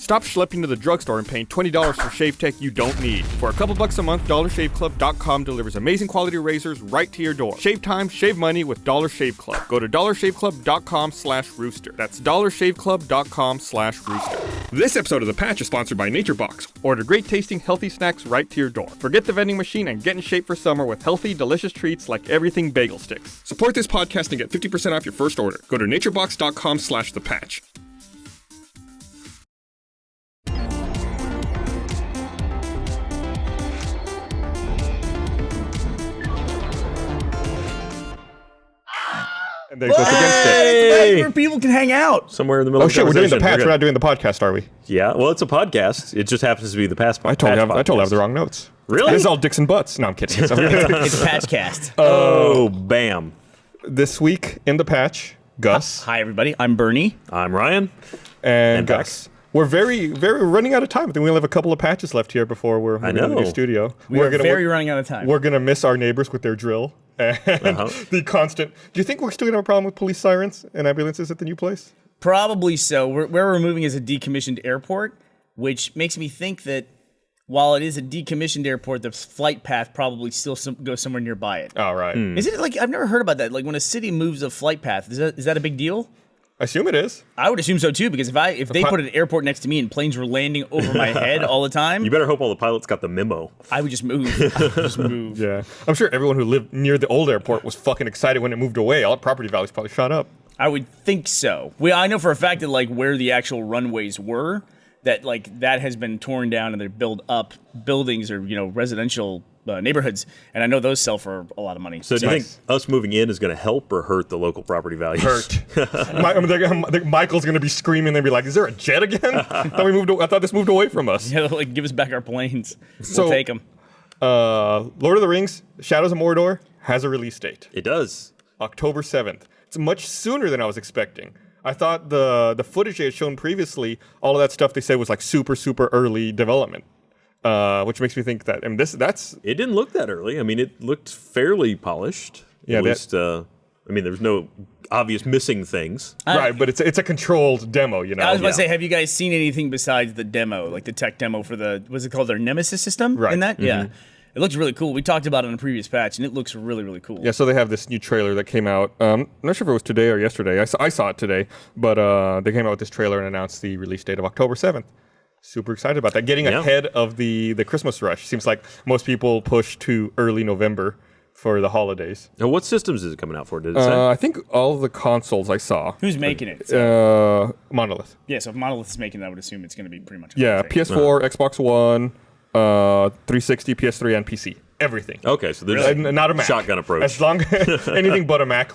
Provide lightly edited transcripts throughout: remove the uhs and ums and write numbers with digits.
Stop schlepping to the drugstore and paying $20 for shave tech you don't need. For a couple bucks a month, DollarShaveClub.com delivers amazing quality razors right to your door. Shave time, shave money with Dollar Shave Club. Go to DollarShaveClub.com/rooster. That's DollarShaveClub.com/rooster. This episode of The Patch is sponsored by NatureBox. Order great tasting, healthy snacks right to your door. Forget the vending machine and get in shape for summer with healthy, delicious treats like everything bagel sticks. Support this podcast and get 50% off your first order. Go to naturebox.com/thepatch. And then it goes against it. That's where people can hang out. Somewhere in the middle of the We're doing the conversation. patch. We're not doing the podcast, are we? Yeah, well, it's a podcast. It just happens to be the past I told you I have the wrong notes. Really? This is all dicks and butts. No, I'm kidding. It's Patchcast. Oh, bam. This week in the patch, Gus. Hi, everybody. I'm Burnie. I'm Ryan. And Gus. We're very running out of time. I think we only have a couple of patches left here before we're moving to the new studio. We're running out of time. We're going to miss our neighbors with their drill. And the constant... Do you think we're still going to have a problem with police sirens and ambulances at the new place? Probably so. Where we're moving is a decommissioned airport, which makes me think that while it is a decommissioned airport, the flight path probably still goes somewhere nearby it. Oh, right. Is it like... I've never heard about that. Like when a city moves a flight path, is that a big deal? I assume it is. I would assume so too, because if they put an airport next to me and planes were landing over my head all the time, You better hope all the pilots got the memo. I would just move. Yeah. I'm sure everyone who lived near the old airport was fucking excited when it moved away. All property values probably shot up. I would think so. I know for a fact that like where the actual runways were, that like that has been torn down and they're built up buildings or residential neighborhoods, and I know those sell for a lot of money. So do you think us moving in is going to help or hurt the local property values? Hurt. Michael's going to be screaming and be like, "Is there a jet again? I thought this moved away from us." Yeah, like give us back our planes. We'll take them. Lord of the Rings: Shadows of Mordor has a release date. It does. October 7th. It's much sooner than I was expecting. I thought the footage they had shown previously, all of that stuff they said was like super early development. Which makes me think that It didn't look that early. I mean, it looked fairly polished. Yeah, at least, there's no obvious missing things. Right, but it's a controlled demo, you know. I was about to say, have you guys seen anything besides the demo, like the tech demo for what's it called, their Nemesis system? Right. In that? Mm-hmm. Yeah. It looks really cool. We talked about it in a previous patch, and it looks really cool. Yeah, so they have this new trailer that came out. I'm not sure if it was today or yesterday. I saw it today, but they came out with this trailer and announced the release date of October 7th. Super excited about that. Getting ahead of the Christmas rush. Seems like most people push to early November for the holidays. Now, what systems is it coming out for? Did it say? I think all the consoles I saw. Who's making it? Monolith. Yeah, so if Monolith is making it, I would assume it's going to be pretty much. Yeah, PS4, Xbox One, 360, PS3, and PC. Everything. Okay, so there's not a Mac. Shotgun approach. As long anything but a Mac.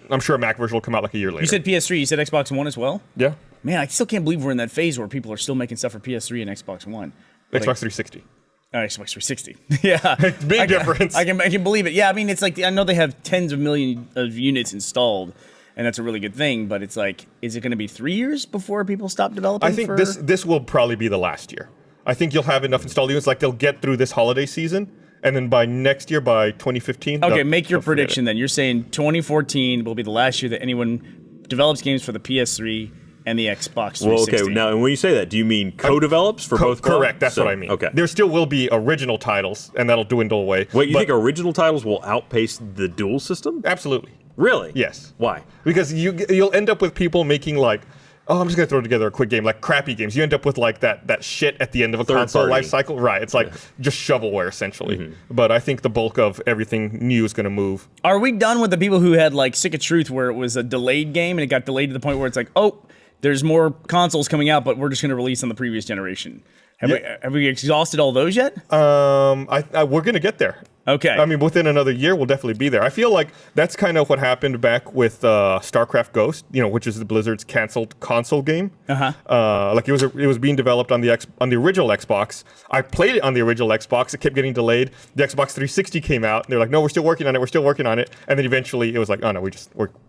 I'm sure a Mac version will come out like a year later. You said PS3. You said Xbox One as well. Yeah. Man, I still can't believe we're in that phase where people are still making stuff for PS3 and Xbox One. Xbox 360. Xbox 360. Yeah. Big difference. I can believe it. Yeah, I mean, it's like, I know they have tens of millions of units installed, and that's a really good thing, but it's like, is it going to be 3 years before people stop developing? I think this will probably be the last year. I think you'll have enough installed units, like they'll get through this holiday season, and then by next year, by 2015... Okay, make your prediction then. You're saying 2014 will be the last year that anyone develops games for the PS3 and the Xbox 360. Well, okay, now, and when you say that, do you mean co-develops for both? Correct, that's what I mean. Okay. There still will be original titles, and that'll dwindle away. Wait, you think original titles will outpace the dual system? Absolutely. Really? Yes. Why? Because you'll end up with people making like, oh, I'm just going to throw together a quick game, like crappy games. You end up with like that shit at the end of a console life cycle. Right, it's like just shovelware, essentially. Mm-hmm. But I think the bulk of everything new is going to move. Are we done with the people who had like Sick of Truth where it was a delayed game and it got delayed to the point where it's like, oh, there's more consoles coming out, but we're just going to release on the previous generation? Have we exhausted all those yet? We're going to get there. Okay. I mean, within another year, we'll definitely be there. I feel like that's kind of what happened back with StarCraft Ghost, which is the Blizzard's canceled console game. Like it was being developed on the original Xbox. I played it on the original Xbox. It kept getting delayed. The Xbox 360 came out. And they're like, no, we're still working on it. And then eventually it was like, oh no,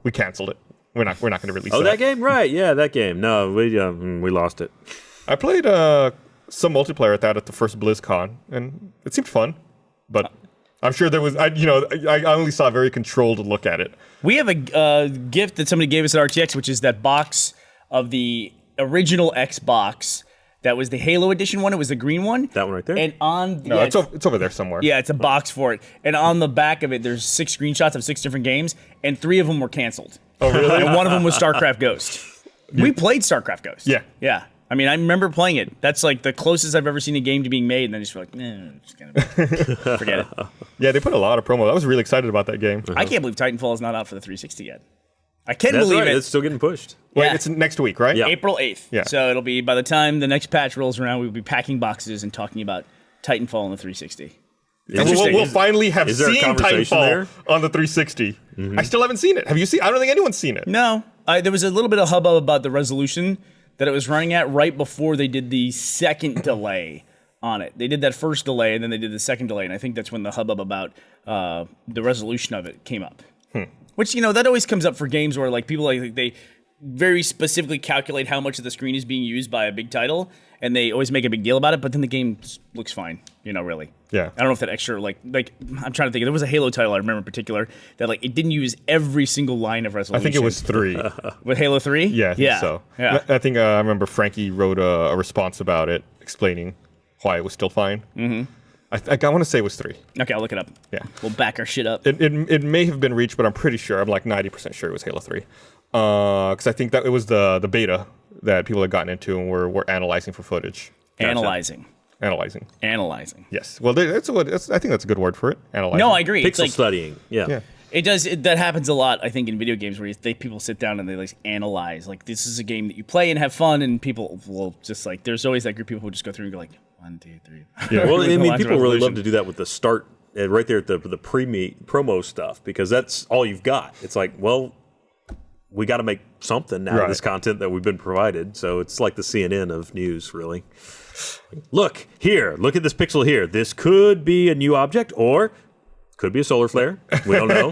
we canceled it. We're not going to release it. Oh, that game? Right. Yeah, that game. No, we lost it. I played some multiplayer at the first BlizzCon, and it seemed fun, but I'm sure there was, I only saw a very controlled look at it. We have a gift that somebody gave us at RTX, which is that box of the original Xbox That was the Halo Edition one. It was the green one. That one right there? And on No, it's over there somewhere. yeah, it's a box for it. And on the back of it, there's 6 screenshots of 6 different games, and 3 of them were canceled. Oh, really? And one of them was StarCraft Ghost. We played StarCraft Ghost. Yeah. Yeah. I mean, I remember playing it. That's like the closest I've ever seen a game to being made, and then just like, just kind of forget it. Yeah, they put a lot of promo. I was really excited about that game. I can't believe Titanfall is not out for the 360 yet. I can That's believe right. it. It's still getting pushed. Wait, Yeah. it's next week, right? Yeah. April 8th. Yeah. So it'll be by the time the next patch rolls around, we'll be packing boxes and talking about Titanfall on the 360. And Interesting. we'll finally have is there a seen conversation Titanfall there? on the 360. I still haven't seen it. Have you seen? I don't think anyone's seen it. No, there was a little bit of hubbub about the resolution that it was running at right before they did the second delay on it. They did that first delay, and then they did the second delay, and I think that's when the hubbub about the resolution of it came up. Which, that always comes up for games where like people like they very specifically calculate how much of the screen is being used by a big title, and they always make a big deal about it, but then the game looks fine, really. Yeah. I don't know if that extra, like I'm trying to think. There was a Halo title I remember in particular that like it didn't use every single line of resolution. I think it was 3. With Halo 3? Yeah, I think so. Yeah. I think I remember Frankie wrote a response about it, explaining why it was still fine. Mm-hmm. I want to say it was 3. Okay, I'll look it up. Yeah. We'll back our shit up. It may have been reached, but I'm pretty sure. I'm like 90% sure it was Halo 3. Because I think that it was the beta that people had gotten into and were analyzing for footage. Analyzing. Yes. Well, I think that's a good word for it. Analyzing. No, I agree. It's Pixel like, studying. Yeah. it does. That happens a lot, I think, in video games where people sit down and they like analyze. Like this is a game that you play and have fun, and people will just like. There's always that group of people who just go through and go like 1, 2, 3. Yeah. Well, With I the mean, lines of people really love resolution. to do that with the start, right there at the promo stuff, because that's all you've got. It's like, well, we got to make something out of this content that we've been provided. So it's like the CNN of news, really. Look at this pixel here. This could be a new object, or could be a solar flare. We don't know.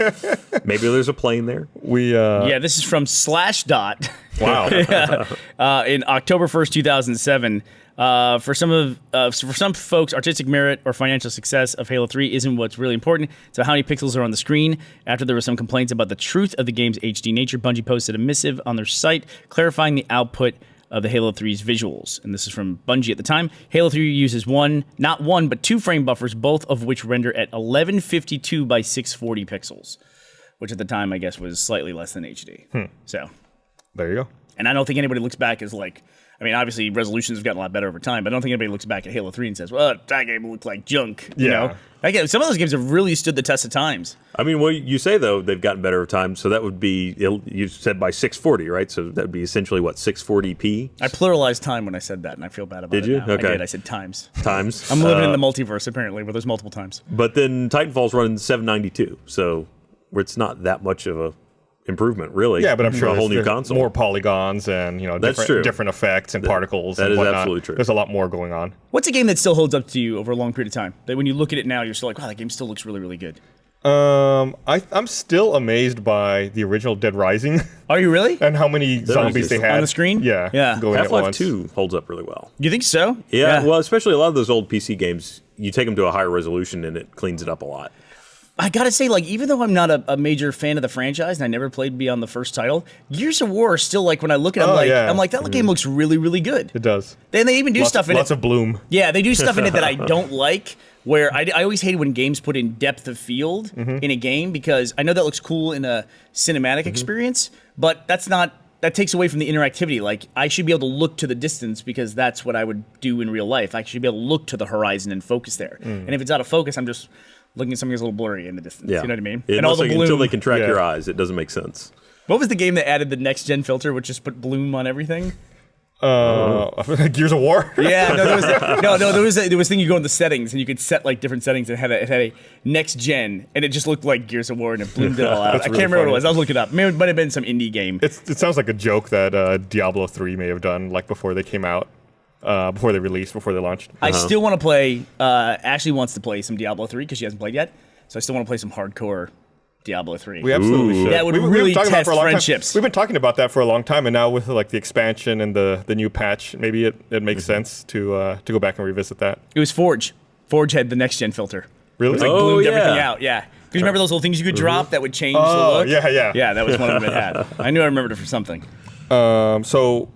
Maybe there's a plane there. Yeah, this is from Slashdot. Wow. In October 1st, 2007. For some folks, artistic merit or financial success of Halo 3 isn't what's really important. It's about how many pixels are on the screen. After there were some complaints about the truth of the game's HD nature, Bungie posted a missive on their site clarifying the output of the Halo 3's visuals. And this is from Bungie at the time. Halo 3 uses not one, but 2 frame buffers, both of which render at 1152 by 640 pixels, which at the time, I guess, was slightly less than HD. So, There you go. and I don't think anybody looks back as like, I mean, obviously resolutions have gotten a lot better over time, but I don't think anybody looks back at Halo 3 and says, well, that game looked like junk. You know? Again, some of those games have really stood the test of times. I mean, well, you say, though, they've gotten better over time, so that would be, you said by 640, right? So that would be essentially, what, 640p? I pluralized time when I said that, and I feel bad about Did it you? now. Okay. I did. I said times. Times. I'm living in the multiverse, apparently, where there's multiple times. But then Titanfall's running 792, so it's not that much of a improvement, really. Yeah, but I'm for sure a whole new there's console. more polygons and That's true. different effects and particles. that and is whatnot. absolutely true. There's a lot more going on. What's a game that still holds up to you over a long period of time? That when you look at it now, you're still like, wow, that game still looks really, really good. I'm still amazed by the original Dead Rising Are you really? and how many zombies they had On the screen? Yeah, Yeah. going at Half-Life once. 2 holds up really well. You think so? Yeah, well, especially a lot of those old PC games, you take them to a higher resolution and it cleans it up a lot. I gotta say, like, even though I'm not a major fan of the franchise and I never played beyond the first title, Gears of War is still like when I look at it, I'm like, that game looks really, really good. It does. Then they even do stuff in Lots it. of bloom. Yeah, they do stuff in it that I don't like. Where I always hate when games put in depth of field in a game, because I know that looks cool in a cinematic experience, but that takes away from the interactivity. Like, I should be able to look to the distance because that's what I would do in real life. I should be able to look to the horizon and focus there. And if it's out of focus, I'm just looking at something that's a little blurry in the distance. Yeah. You know what I mean? It And all looks the like bloom. until they can track Yeah. your eyes, it doesn't make sense. What was the game that added the next gen filter, which just put bloom on everything? Gears of War. Yeah, no, there was a thing you go in the settings and you could set like different settings and it had a next gen and it just looked like Gears of War and it bloomed it all out. I That's can't really remember what it funny. was. I'll look it up. Maybe it might have been some indie game. It sounds like a joke that Diablo 3 may have done, like before they came out, before they released, before they launched. I still want to play. Ashley wants to play some Diablo 3 because she hasn't played yet. So I still want to play some hardcore Diablo 3. We absolutely should. That would We've been really talking about it test for a long time. friendships. We've been talking about that for a long time, and now with like the expansion and the new patch, maybe it makes sense to go back and revisit that. It was Forge. Forge had the next gen filter. Really? Like Oh, bloomed yeah. everything out. Yeah. Because remember those little things you could drop that would change the Oh, look? yeah. Yeah, that was one of them it had. I knew I remembered it for something. So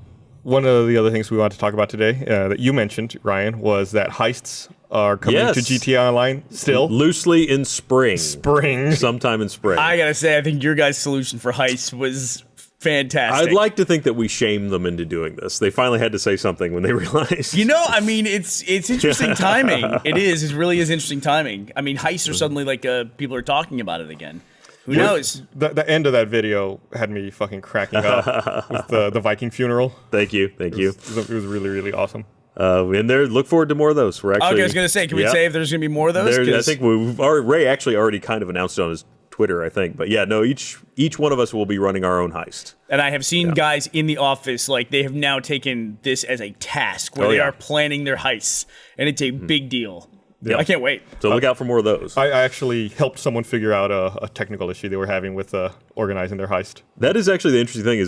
one of the other things we wanted to talk about today that you mentioned, Ryan, was that heists are coming to GTA Online still. Loosely in spring. Sometime in spring. I gotta say, I think your guys' solution for heists was fantastic. I'd like to think that we shamed them into doing this. They finally had to say something when they realized. I mean, it's interesting timing. It really is interesting timing. I mean, heists are suddenly like people are talking about it again. Who knows? The end of that video had me fucking cracking up with the Viking funeral. Thank you. It was really, really awesome. And look forward to more of those. We're actually. Okay, I was gonna say, can we say if there's gonna be more of those? I think Ray actually already kind of announced it on his Twitter, I think. But yeah, no, each one of us will be running our own heist. And I have seen guys in the office, like they have now taken this as a task where they are planning their heists, and it's a big deal. Yeah. I can't wait. So look out for more of those. I actually helped someone figure out a technical issue they were having with organizing their heist. That is actually the interesting thing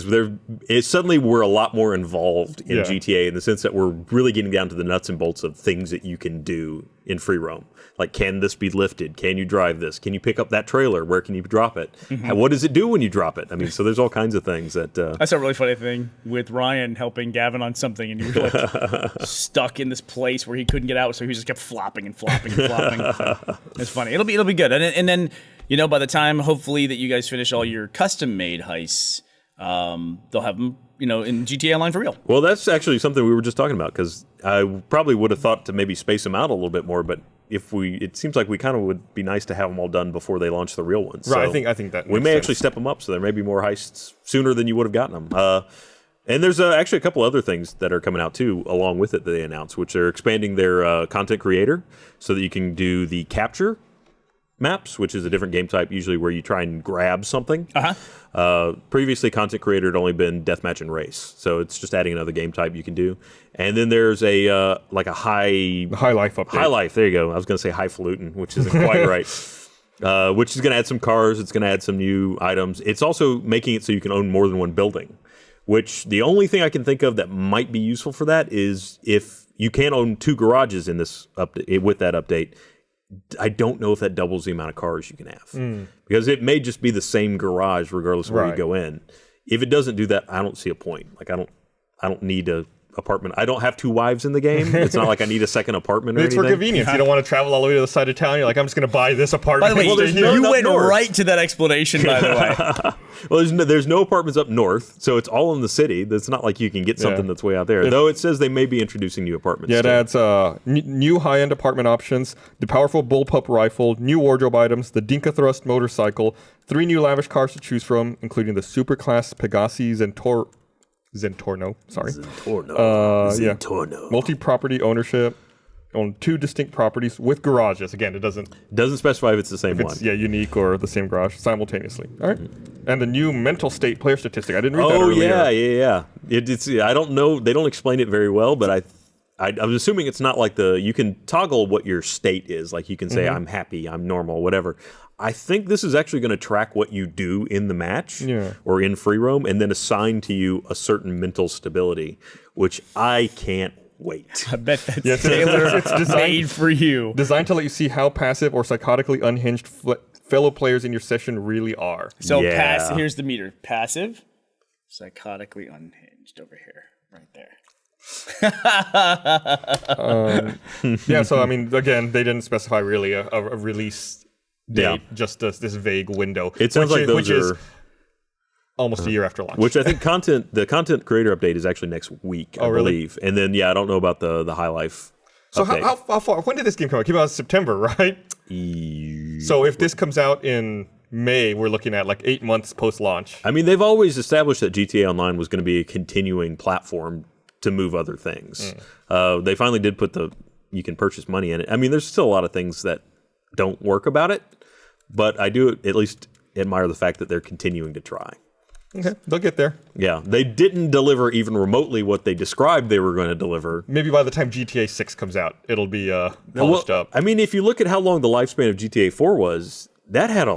is suddenly we're a lot more involved in GTA in the sense that we're really getting down to the nuts and bolts of things that you can do in free roam. Like, can this be lifted? Can you drive this? Can you pick up that trailer? Where can you drop it? What does it do when you drop it? I mean, so there's all kinds of things that... I saw a really funny thing with Ryan helping Gavin on something, and he was like stuck in this place where he couldn't get out, so he just kept flopping and flopping and flopping. It's funny. It'll be good. And then, by the time, hopefully, that you guys finish all your custom-made heists, they'll have them, in GTA Online for real. Well, that's actually something we were just talking about, because I probably would have thought to maybe space them out a little bit more, but it seems like we kind of would be nice to have them all done before they launch the real ones. Right, so I think that we may actually step them up, so there may be more heists sooner than you would have gotten them. And there's actually a couple other things that are coming out too, along with it that they announced, which are expanding their content creator so that you can do the capture maps, which is a different game type, usually where you try and grab something. Previously, content creator had only been deathmatch and race, so it's just adding another game type you can do. And then there's a high life update. High life, there you go. I was going to say highfalutin, which isn't quite right. Which is going to add some cars. It's going to add some new items. It's also making it so you can own more than one building. Which the only thing I can think of that might be useful for that is if you can own 2 garages in this update with that update. I don't know if that doubles the amount of cars you can have because it may just be the same garage regardless of where you go in. If it doesn't do that, I don't see a point. Like I don't need a apartment. I don't have 2 wives in the game. It's not like I need a second apartment or anything. It's for convenience. You don't want to travel all the way to the side of town. You're like, I'm just going to buy this apartment. By the way, you went right to that explanation, by the way. Well, there's no apartments up north, so it's all in the city. It's not like you can get something that's way out there. Though it says they may be introducing new apartments. Yeah, it adds new high-end apartment options, the powerful bullpup rifle, new wardrobe items, the Dinka Thrust motorcycle, 3 new lavish cars to choose from, including the Superclass Pegasi Zentorno. Multi-property ownership on 2 distinct properties with garages. Again, it doesn't specify if it's the same one. Unique or the same garage simultaneously. All right. And the new mental state player statistic. I didn't read that earlier. Yeah. It's I don't know. They don't explain it very well, but I'm assuming it's not like you can toggle what your state is. Like you can say, I'm happy, I'm normal, whatever. I think this is actually going to track what you do in the match or in free roam and then assign to you a certain mental stability, which I can't wait. I bet that's it's made for you. Designed to let you see how passive or psychotically unhinged fellow players in your session really are. So here's the meter. Passive, psychotically unhinged over here, right there. So I mean, again, they didn't specify really a release date, just this vague window. It sounds like those are almost a year after launch. Which I think the content creator update is actually next week, I believe. And then I don't know about the High Life. So how far? When did this game come out? It came out in September, right? So if this comes out in May, we're looking at like 8 months post-launch. I mean, they've always established that GTA Online was going to be a continuing platform to move other things. They finally did put you can purchase money in it. I mean, there's still a lot of things that don't work about it, but I do at least admire the fact that they're continuing to try. Okay, they'll get there. Yeah, they didn't deliver even remotely what they described they were going to deliver. Maybe by the time GTA 6 comes out, it'll be polished up. I mean, if you look at how long the lifespan of GTA 4 was, that had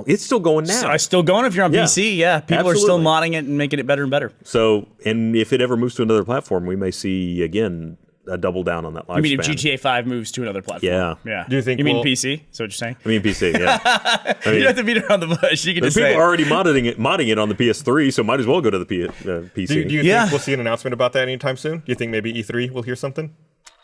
it's still going now. It's still going if you're on PC, People are still modding it and making it better and better. So, and if it ever moves to another platform, we may see, again, double down on that lifespan. You mean if GTA 5 moves to another platform? Yeah. Yeah. Do you think You mean we'll- PC? Is that what you're saying? I mean PC, yeah. I You mean, don't have to beat around the bush. You can just people say are already modding it on the PS3, so might as well go to the PC. Do you Yeah. think we'll see an announcement about that anytime soon? Do you think maybe E3 will hear something?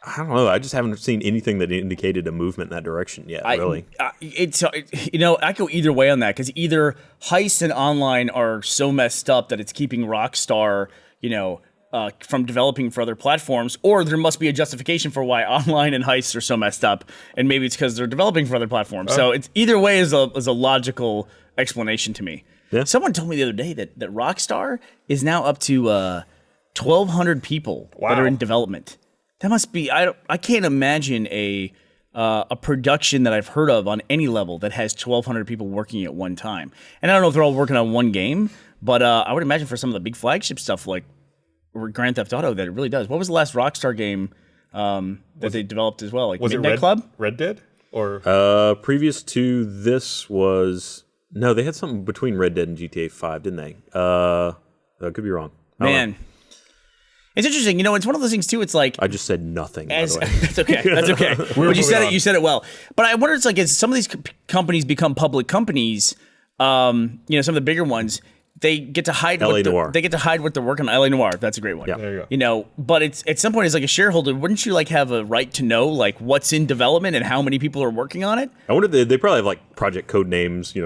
I don't know. I just haven't seen anything that indicated a movement in that direction yet, really. I go either way on that because either Heist and Online are so messed up that it's keeping Rockstar, from developing for other platforms, or there must be a justification for why Online and Heist are so messed up, and maybe it's because they're developing for other platforms. So it's either way is a logical explanation to me. Yeah. Someone told me the other day that Rockstar is now up to 1,200 people that are in development. That must be I can't imagine a production that I've heard of on any level that has 1,200 people working at one time. And I don't know if they're all working on one game, but I would imagine for some of the big flagship stuff like Grand Theft Auto that it really does. What was the last Rockstar game that they developed as well? Like Was Midnight it Club? Red Dead? Or Previous to this was... No, they had something between Red Dead and GTA 5, didn't they? I could be wrong. I don't know. Man. It's interesting. It's one of those things too. It's like I just said nothing, by As, the way. that's okay. That's okay. But you said it. You said it well. But I wonder. It's like as some of these companies become public companies. Some of the bigger ones, they get to hide. LA Noire. They get to hide what they're working on. LA Noire. That's a great one. Yeah. There you go. But it's at some point as like a shareholder, wouldn't you like have a right to know like what's in development and how many people are working on it? I wonder if they probably have like project code names,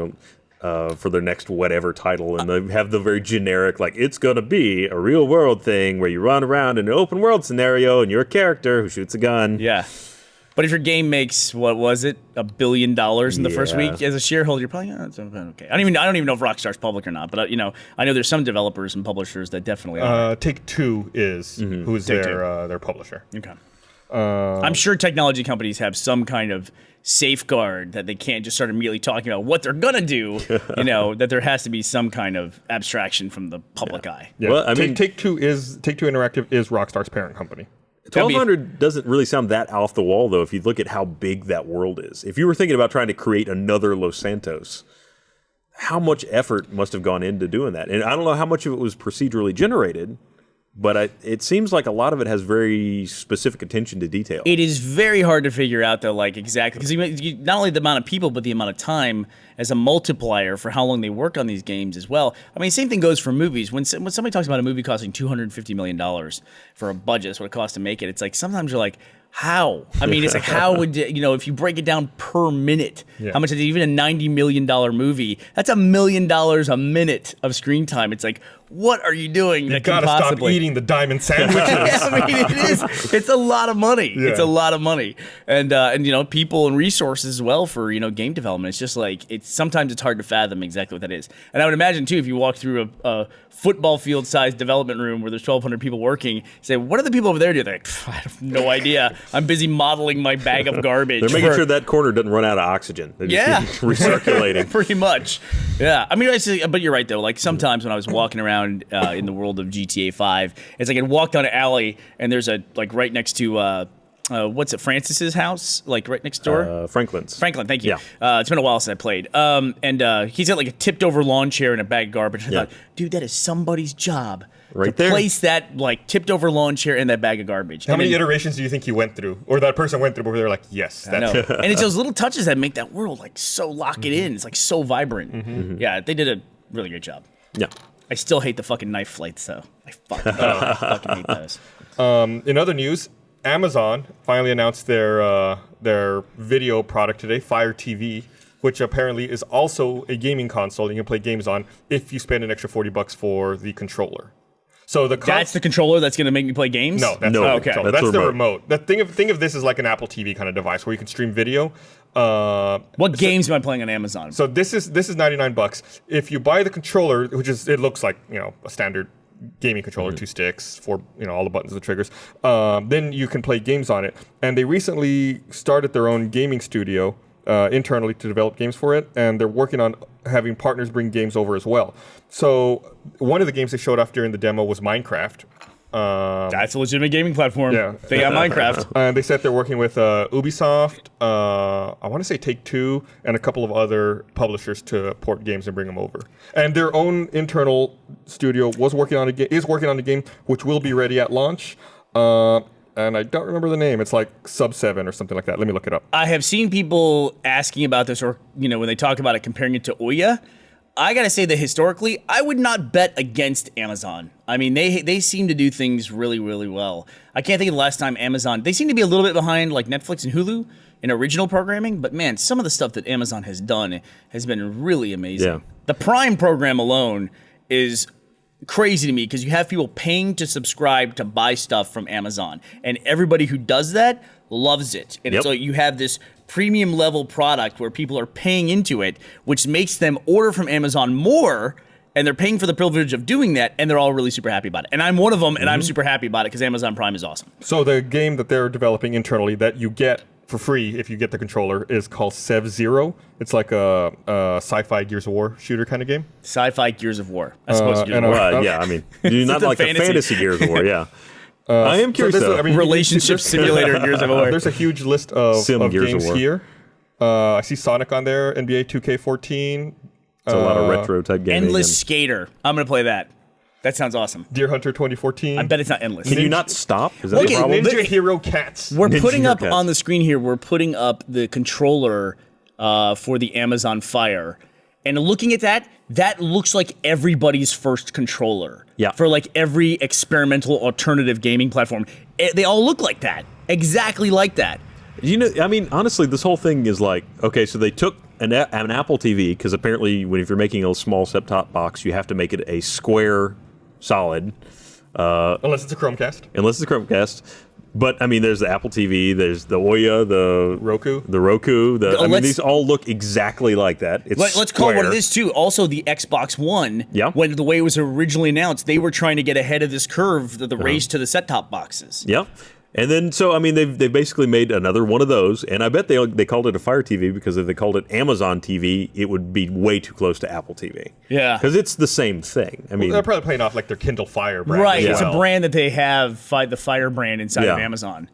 for their next whatever title, and they have the very generic, like, it's gonna be a real world thing where you run around in an open world scenario and you're a character who shoots a gun. Yeah. But if your game makes what was it, $1 billion in the first Yeah. week as a shareholder, you're probably it's okay. I don't even know if Rockstar's public or not. But I know there's some developers and publishers that definitely are. Take-Two is who's their publisher. Okay. I'm sure technology companies have some kind of safeguard that they can't just start immediately talking about what they're gonna do. That there has to be some kind of abstraction from the public eye. Yeah. Well, I mean- Take-Two Interactive is Rockstar's parent company. 1200 doesn't really sound that off the wall, though, if you look at how big that world is. If you were thinking about trying to create another Los Santos, how much effort must have gone into doing that? And I don't know how much of it was procedurally generated, but it seems like a lot of it has very specific attention to detail. It is very hard to figure out though, like exactly because not only the amount of people, but the amount of time as a multiplier for how long they work on these games as well. I mean, same thing goes for movies. When somebody talks about a movie costing $250 million for a budget, that's what it costs to make it. It's like sometimes you're like, how? I mean, it's like how would if you break it down per minute, how much is even a $90 million movie? That's $1 million a minute of screen time. It's like, what are you doing? You gotta stop eating the diamond sandwiches. I mean, it is. It's a lot of money. Yeah. It's a lot of money, and people and resources as well for game development. It's just like sometimes it's hard to fathom exactly what that is. And I would imagine too, if you walk through a football field sized development room where there's 1,200 people working, say, what are the people over there doing? They're like, I have no idea. I'm busy modeling my bag of garbage. They're making sure that corner doesn't run out of oxygen. They just keep recirculating. Pretty much. Yeah. I mean, but you're right though. Like sometimes when I was walking around in the world of GTA 5, it's like I walked down an alley and there's right next to what's it, Francis's house, like right next door. Franklin's. Franklin, thank you. Yeah. It's been a while since I played. And he's got like a tipped over lawn chair and a bag of garbage. I thought, dude, that is somebody's job. Right to there. place that like tipped over lawn chair and that bag of garbage. How many iterations do you think he went through, or that person went through before they're like, yes, I that's know. it. And it's those little touches that make that world like so lock it in. It's like so vibrant. Yeah, they did a really great job. Yeah. I still hate the fucking knife flights though. I fucking hate those. In other news, Amazon finally announced their video product today, Fire TV, which apparently is also a gaming console you can play games on if you spend an extra $40 for the controller. So that's the controller that's going to make me play games? No, that's No, not the okay. controller. That's That's the the remote. remote. Think of this as like an Apple TV kind of device where you can stream video. What games am I playing on Amazon? So this is $99. If you buy the controller, it looks like a standard gaming controller, 2 sticks, 4 all the buttons and the triggers. Then you can play games on it. And they recently started their own gaming studio internally to develop games for it, and they're working on having partners bring games over as well. So one of the games they showed off during the demo was Minecraft. That's a legitimate gaming platform. Yeah. They got Minecraft. And they said they're working with Ubisoft, I want to say Take-Two, and a couple of other publishers to port games and bring them over. And their own internal studio is working on a game, which will be ready at launch. and I don't remember the name. It's like Sub 7 or something like that. Let me look it up. I have seen people asking about this, or when they talk about it, comparing it to Ouya. I gotta say that historically, I would not bet against Amazon. I mean, they seem to do things really, really well. I can't think of the last time Amazon. They seem to be a little bit behind like Netflix and Hulu in original programming, but man, some of the stuff that Amazon has done has been really amazing. Yeah. The Prime program alone is crazy to me because you have people paying to subscribe to buy stuff from Amazon, and everybody who does that loves it. And it's like you have this premium level product where people are paying into it, which makes them order from Amazon more, and they're paying for the privilege of doing that, and they're all really super happy about it. And I'm one of them, and I'm super happy about it because Amazon Prime is awesome. So the game that they're developing internally that you get for free if you get the controller is called Sev Zero. It's like a sci-fi Gears of War shooter kind of game. Sci-fi Gears of War. I suppose Gears of and War. Yeah, I mean, you're not like a fantasy Gears of War, yeah. I am curious, So though. Relationship simulator Gears of War. There's a huge list of Gears games of War. here. I see Sonic on there, NBA 2K14. It's a lot of retro type gaming. Endless Skater. I'm going to play that. That sounds awesome. Deer Hunter 2014. I bet it's not endless. Can you not stop? Is that Okay, the problem? Ninja Hero Cats. We're Ninja putting Hero up Cats. on the screen here, we're putting up the controller for the Amazon Fire. And looking at that, that looks like everybody's first controller. Yeah. For like every experimental alternative gaming platform. They all look like that. Exactly like that. I mean, honestly, this whole thing is like, okay, so they took an Apple TV, because apparently if you're making a small set-top box, you have to make it a square solid. Unless it's a Chromecast. But, I mean, there's the Apple TV, there's the Ouya, the Roku. I mean, these all look exactly like that. It's Let's call it what square. it is, too. Also, the Xbox One, Yeah. when the way it was originally announced, they were trying to get ahead of this curve, the race to the set-top boxes. Yeah. And then, so, I mean, they've basically made another one of those, and I bet they called it a Fire TV because if they called it Amazon TV, it would be way too close to Apple TV. Yeah. Because it's the same thing. I mean, They're probably playing off like their Kindle Fire brand. Right, as it's a well. brand that they have, the Fire brand inside of Yeah. Amazon.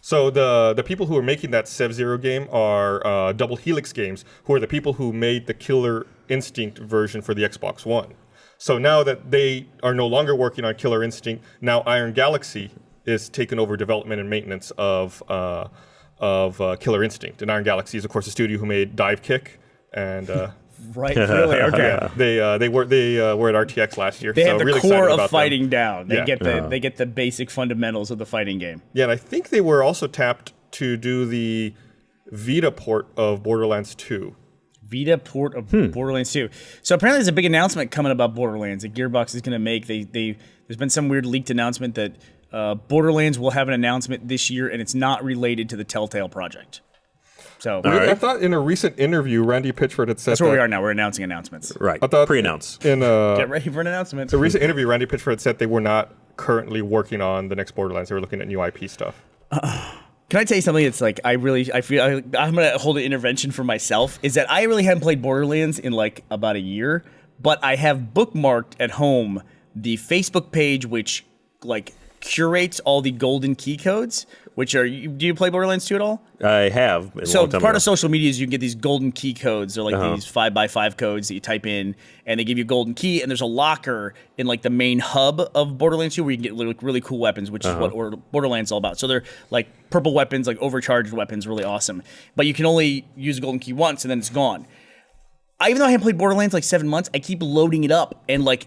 So the people who are making that Sev Zero game are Double Helix Games, who are the people who made the Killer Instinct version for the Xbox One. So now that they are no longer working on Killer Instinct, now Iron Galaxy is taking over development and maintenance of Killer Instinct. And Iron Galaxy is, of course, a studio who made Dive Kick and. Right, really? Okay. Yeah, they were at RTX last year. They so have the really core excited of about fighting them. down. They Yeah. get the basic fundamentals of the fighting game. Yeah, and I think they were also tapped to do the Vita port of Borderlands 2. Vita port of Borderlands 2. So apparently there's a big announcement coming about Borderlands that Gearbox is going to make. There's been some weird leaked announcement that Borderlands will have an announcement this year, and it's not related to the Telltale project. So I thought in a recent interview, Randy Pitchford had said that's where we are now. We're announcing announcements. right. I thought Pre-announce. In Get ready for an announcement. a recent interview, Randy Pitchford had said they were not currently working on the next Borderlands. They were looking at new IP stuff. Can I tell you something that's like, I'm going to hold an intervention for myself, is that I really haven't played Borderlands in like about a year, but I have bookmarked at home the Facebook page which like curates all the golden key codes, which are, do you play Borderlands 2 at all? I have. So part of social media is you can get these golden key codes. They're like these 5x5 codes that you type in, and they give you a golden key. And there's a locker in like the main hub of Borderlands 2 where you can get really cool weapons, which is what Borderlands is all about. So they're like purple weapons, like overcharged weapons, really awesome. But you can only use a golden key once, and then it's gone. Even though I haven't played Borderlands like 7 months, I keep loading it up and like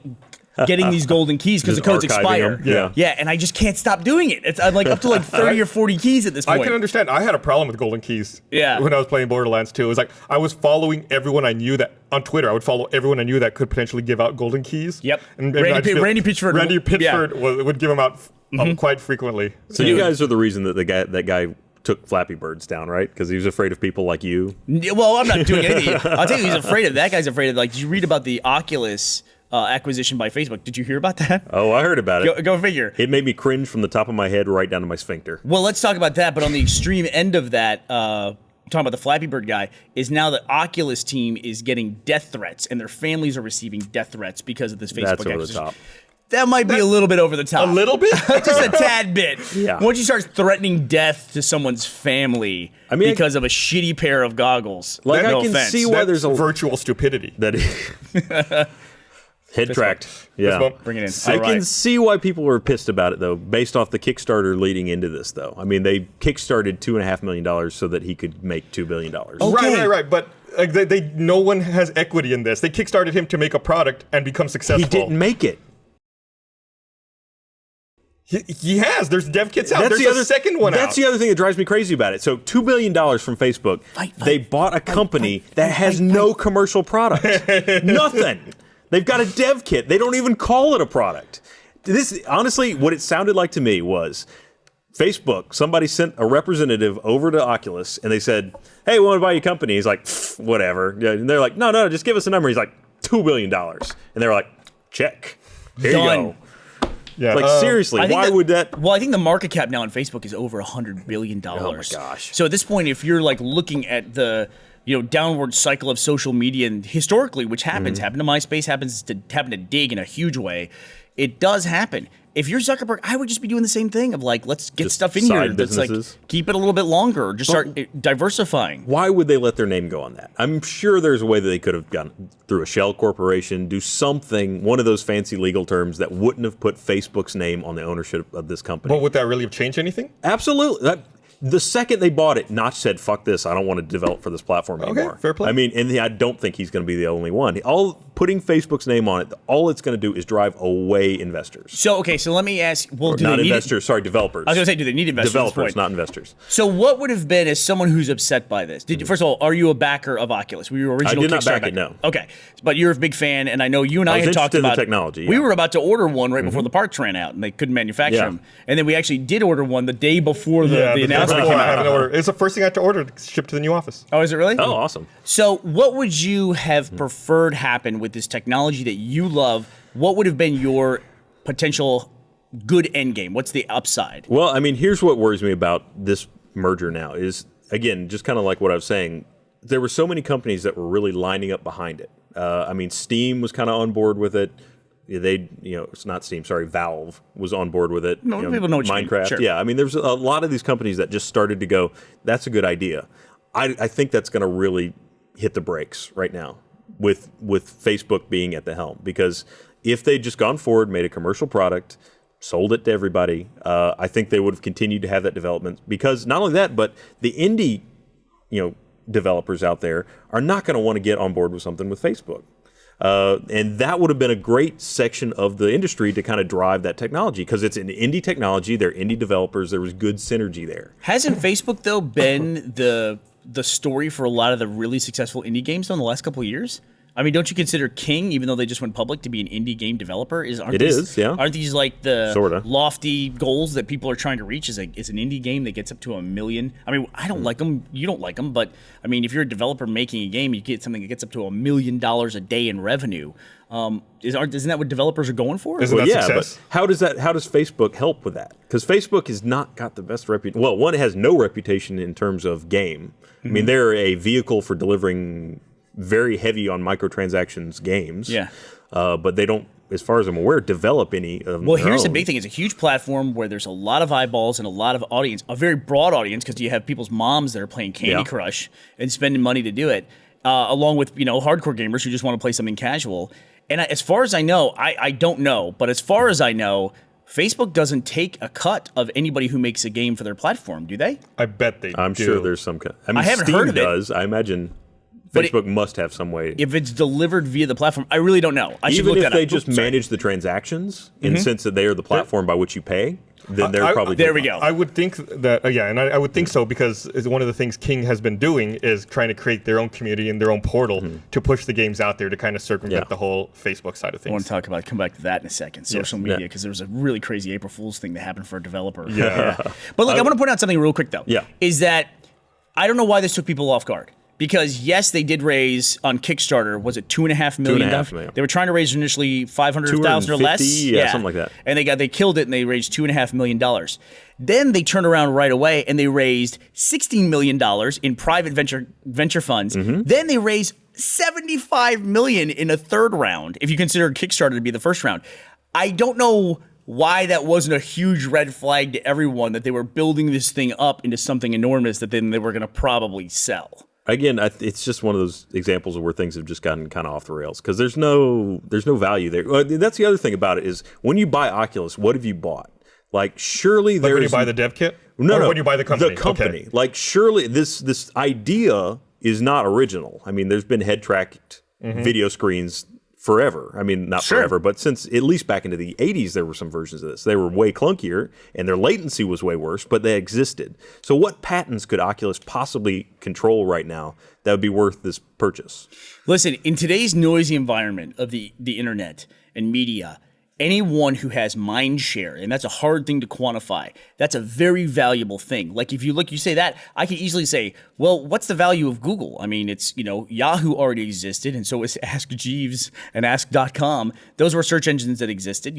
getting these golden keys because the codes archiving expire. them. Yeah, and I just can't stop doing it. I'm like up to like 30 or 40 keys at this point. I can understand. I had a problem with golden keys Yeah. when I was playing Borderlands 2. It was like I was following everyone I knew that on Twitter. I would follow everyone I knew that could potentially give out golden keys. Yep. And Randy Pitchford. Randy Yeah. Pitchford would give them out quite frequently. So you guys are the reason that that guy took Flappy Birds down, right? Because he was afraid of people like you. Well, I'm not doing anything. I'll tell you, he's afraid of. That guy's afraid of. Like, did you read about the Oculus acquisition by Facebook? Did you hear about that? Oh, I heard about it. Go figure. It made me cringe from the top of my head right down to my sphincter. Well, let's talk about that. But on the extreme end of that, talking about the Flappy Bird guy, is now the Oculus team is getting death threats, and their families are receiving death threats because of this Facebook That's over the acquisition. top. That might be a little bit over the top. A little bit? Just a tad bit. Yeah. Once you start threatening death to someone's family because of a shitty pair of goggles. Like, no I can offense. see why there's a virtual stupidity. that. Head tracked. Yeah. Bring it in. I can see why people were pissed about it, though, based off the Kickstarter leading into this, though. I mean, they kickstarted $2.5 million so that he could make $2 billion. Okay. Right. But no one has equity in this. They kickstarted him to make a product and become successful. He didn't make it. He has. There's dev kits out. There's a second one out. That's the other thing that drives me crazy about it. So $2 billion from Facebook. They bought a company that has no commercial product. Nothing. They've got a dev kit. They don't even call it a product. This, honestly, what it sounded like to me was Facebook, somebody sent a representative over to Oculus and they said, hey, we want to buy your company. He's like, whatever. And they're like, no, just give us a number. He's like, $2 billion. And they were like, check. Here you go. Yeah. Like, seriously, why would that? Well, I think the market cap now on Facebook is over $100 billion. Oh, my gosh. So at this point, if you're like looking at the downward cycle of social media, and historically, which happens, happened to MySpace, happened to Dig in a huge way, it does happen. If you're Zuckerberg, I would just be doing the same thing of like, let's get stuff in here that's like, keep it a little bit longer, just start diversifying. Why would they let their name go on that? I'm sure there's a way that they could have gone through a shell corporation, do something, one of those fancy legal terms that wouldn't have put Facebook's name on the ownership of this company. But would that really have changed anything? Absolutely. The second they bought it, Notch said, fuck this, I don't want to develop for this platform anymore. Fair play. I mean, and I don't think he's going to be the only one. Putting Facebook's name on it, all it's going to do is drive away investors. So let me ask, well, not investors, sorry, developers. I was going to say, do they need investors? Developers, not investors. So what would have been, as someone who's upset by this, first of all, are you a backer of Oculus? Were you original I did not back Kickstarter it, no. Okay, but you're a big fan, and I know you and I had talked about the technology. We were about to order one right before the parts ran out, and they couldn't manufacture them. And then we actually did order one the day before the announcement came out. It's the first thing I had to order to ship to the new office. Oh, is it really? Oh, awesome. So what would you have preferred happen with this technology that you love? What would have been your potential good end game? What's the upside? Well, I mean, here's what worries me about this merger now is, again, just kind of like what I was saying, there were so many companies that were really lining up behind it. I mean, Steam was kind of on board with it. It's not Steam, sorry, Valve was on board with it. No, people know what you mean. Minecraft, Sure. Yeah. I mean, there's a lot of these companies that just started to go, that's a good idea. I think that's going to really hit the brakes right now with Facebook being at the helm. Because if they'd just gone forward, made a commercial product, sold it to everybody, I think they would have continued to have that development. Because not only that, but the indie, developers out there are not going to want to get on board with something with Facebook. And that would have been a great section of the industry to kind of drive that technology because it's an indie technology. They're indie developers. There was good synergy there. Hasn't Facebook, though, been the story for a lot of the really successful indie games in the last couple of years? I mean, don't you consider King, even though they just went public, to be an indie game developer? Aren't these like the Sorta. lofty goals that people are trying to reach? Is an indie game that gets up to 1 million? I mean, I don't like them. You don't like them, but I mean, if you're a developer making a game, you get something that gets up to $1 million a day in revenue. Isn't that what developers are going for? Isn't that success? But how does Facebook help with that? Because Facebook has not got the best reputation. Well, one, it has no reputation in terms of game. I mean, they're a vehicle for delivering very heavy on microtransactions games. Yeah. But they don't, as far as I'm aware, develop any of them. Well, here's the big thing. It's a huge platform where there's a lot of eyeballs and a lot of audience, a very broad audience, because you have people's moms that are playing Candy Crush and spending money to do it, along with, hardcore gamers who just want to play something casual. And as far as I know, I don't know, but as far as I know, Facebook doesn't take a cut of anybody who makes a game for their platform, do they? I bet they do. I'm sure there's some cut. I mean, I haven't Steam heard of it. does. I imagine Facebook must have some way. If it's delivered via the platform, I really don't know. I should Even look if that they up. just manage the transactions in the sense that they are the platform by which you pay, then they're probably there we go. I would think that, and I would think so because one of the things King has been doing is trying to create their own community and their own portal to push the games out there to kind of circumvent the whole Facebook side of things. I want to come back to that in a second. Social media, because there was a really crazy April Fool's thing that happened for a developer. Yeah. But look, I want to point out something real quick though. Yeah. Is that I don't know why this took people off guard. Because yes, they did raise on Kickstarter. Was it $2.5 million? $2.5 million. They were trying to raise initially 500,000 or less. Yeah, something like that. And they killed it, and they raised $2.5 million. Then they turned around right away and they raised $16 million in private venture funds. Then they raised $75 million in a third round, if you consider Kickstarter to be the first round. I don't know why that wasn't a huge red flag to everyone that they were building this thing up into something enormous that then they were going to probably sell. Again, it's just one of those examples of where things have just gotten kind of off the rails because there's no value there. Well, that's the other thing about it is when you buy Oculus, what have you bought? Like surely like when you buy the dev kit? No, when you buy the company. The company. Okay. Like surely this idea is not original. I mean, there's been head tracked video screens forever. I mean, not forever, but since at least back into the 80s, there were some versions of this. They were way clunkier and their latency was way worse, but they existed. So what patents could Oculus possibly control right now that would be worth this purchase? Listen, in today's noisy environment of the internet and media, anyone who has mind share, and that's a hard thing to quantify, that's a very valuable thing. Like if you look, you say that, I could easily say, well, what's the value of Google? I mean, it's, Yahoo already existed, and so was Ask Jeeves and Ask.com. Those were search engines that existed.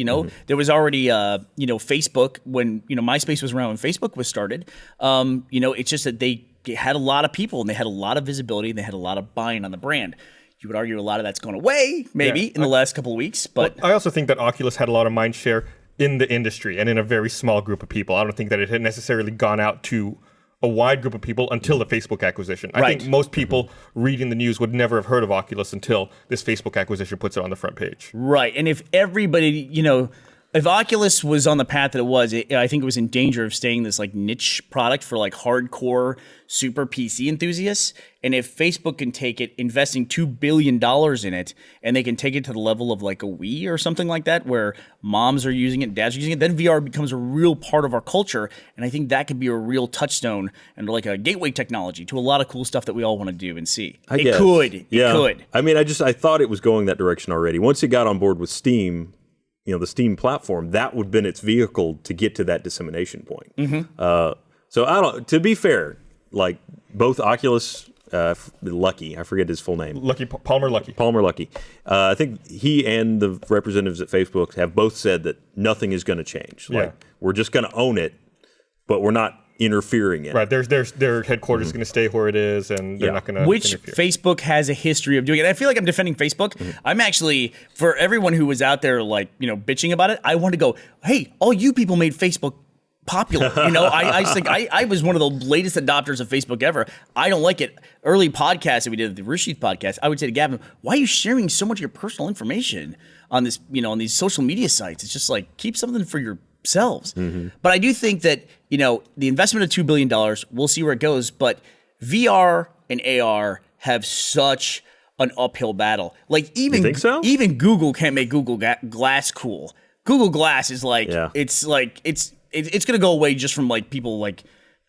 There was already, Facebook when, MySpace was around when Facebook was started. It's just that they had a lot of people and they had a lot of visibility and they had a lot of buying on the brand. You would argue a lot of that's gone away, maybe, in the last couple of weeks. But I also think that Oculus had a lot of mind share in the industry and in a very small group of people. I don't think that it had necessarily gone out to a wide group of people until the Facebook acquisition. I think most people reading the news would never have heard of Oculus until this Facebook acquisition puts it on the front page. Right. And if everybody, if Oculus was on the path that it was, I think it was in danger of staying this like niche product for like hardcore super PC enthusiasts. And if Facebook can take it, investing $2 billion in it, and they can take it to the level of like a Wii or something like that, where moms are using it, dads are using it, then VR becomes a real part of our culture. And I think that could be a real touchstone and like a gateway technology to a lot of cool stuff that we all want to do and see. It could. I mean, I thought it was going that direction already. Once it got on board with Steam, the Steam platform, that would have been its vehicle to get to that dissemination point. So to be fair, like both Oculus, Lucky, I forget his full name. Palmer Luckey. I think he and the representatives at Facebook have both said that nothing is going to change. Like we're just going to own it, but we're not interfering in it. Right, their headquarters is going to stay where it is, and they're not going to Which interfere. Facebook has a history of doing it. I feel like I'm defending Facebook. I'm actually, for everyone who was out there like, bitching about it, I want to go, hey, all you people made Facebook popular. I think I was one of the latest adopters of Facebook ever. I don't like it. Early podcasts that we did, the Rooster Teeth podcast, I would say to Gavin, why are you sharing so much of your personal information on this, on these social media sites? It's just like, keep something for yourselves. But I do think that, the investment of $2 billion, we'll see where it goes, but VR and AR have such an uphill battle. Like even, you think so? Even Google can't make Google Glass cool. Google Glass is like, it's going to go away just from like people like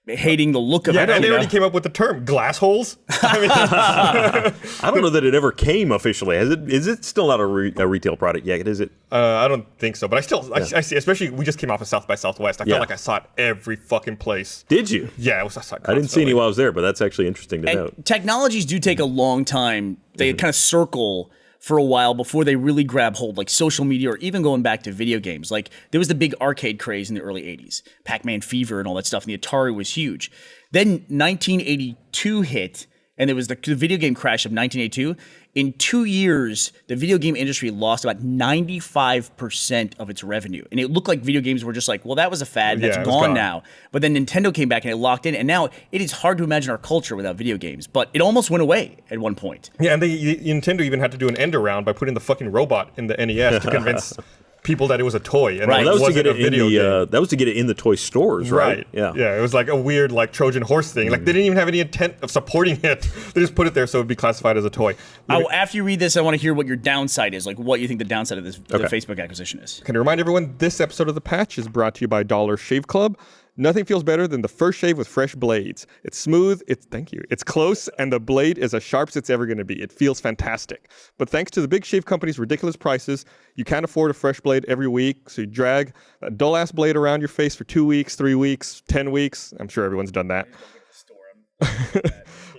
hating the look of it. And they already came up with the term glass holes. I don't know that it ever came officially. Is it still not a retail product yet? Is it? I don't think so, but I see. Especially, we just came off of South by Southwest. I felt like I saw it every fucking place. Did you? Yeah, I saw it. I didn't see any while I was there, but that's actually interesting to note. Technologies do take a long time. They kind of circle for a while before they really grab hold, like social media or even going back to video games. Like there was the big arcade craze in the early 80s, Pac-Man Fever and all that stuff, and the Atari was huge. Then 1982 hit, and there was the video game crash of 1982. In 2 years, the video game industry lost about 95% of its revenue. And it looked like video games were just like, well, that was a fad, that's gone now. But then Nintendo came back and it locked in, and now it is hard to imagine our culture without video games. But it almost went away at one point. Yeah, and Nintendo even had to do an end around by putting the fucking robot in the NES to convince people that it was a toy, and right. it wasn't a video game. That was to get it in the toy stores, right? Yeah, it was like a weird like Trojan horse thing. Like they didn't even have any intent of supporting it. They just put it there so it would be classified as a toy. After you read this, I want to hear what your downside is, like what you think the downside of this the Facebook acquisition is. Can I remind everyone, this episode of The Patch is brought to you by Dollar Shave Club. Nothing feels better than the first shave with fresh blades. It's smooth, it's close, and the blade is as sharp as it's ever going to be. It feels fantastic. But thanks to the big shave company's ridiculous prices, you can't afford a fresh blade every week, so you drag a dull-ass blade around your face for 2 weeks, 3 weeks, 10 weeks. I'm sure everyone's done that.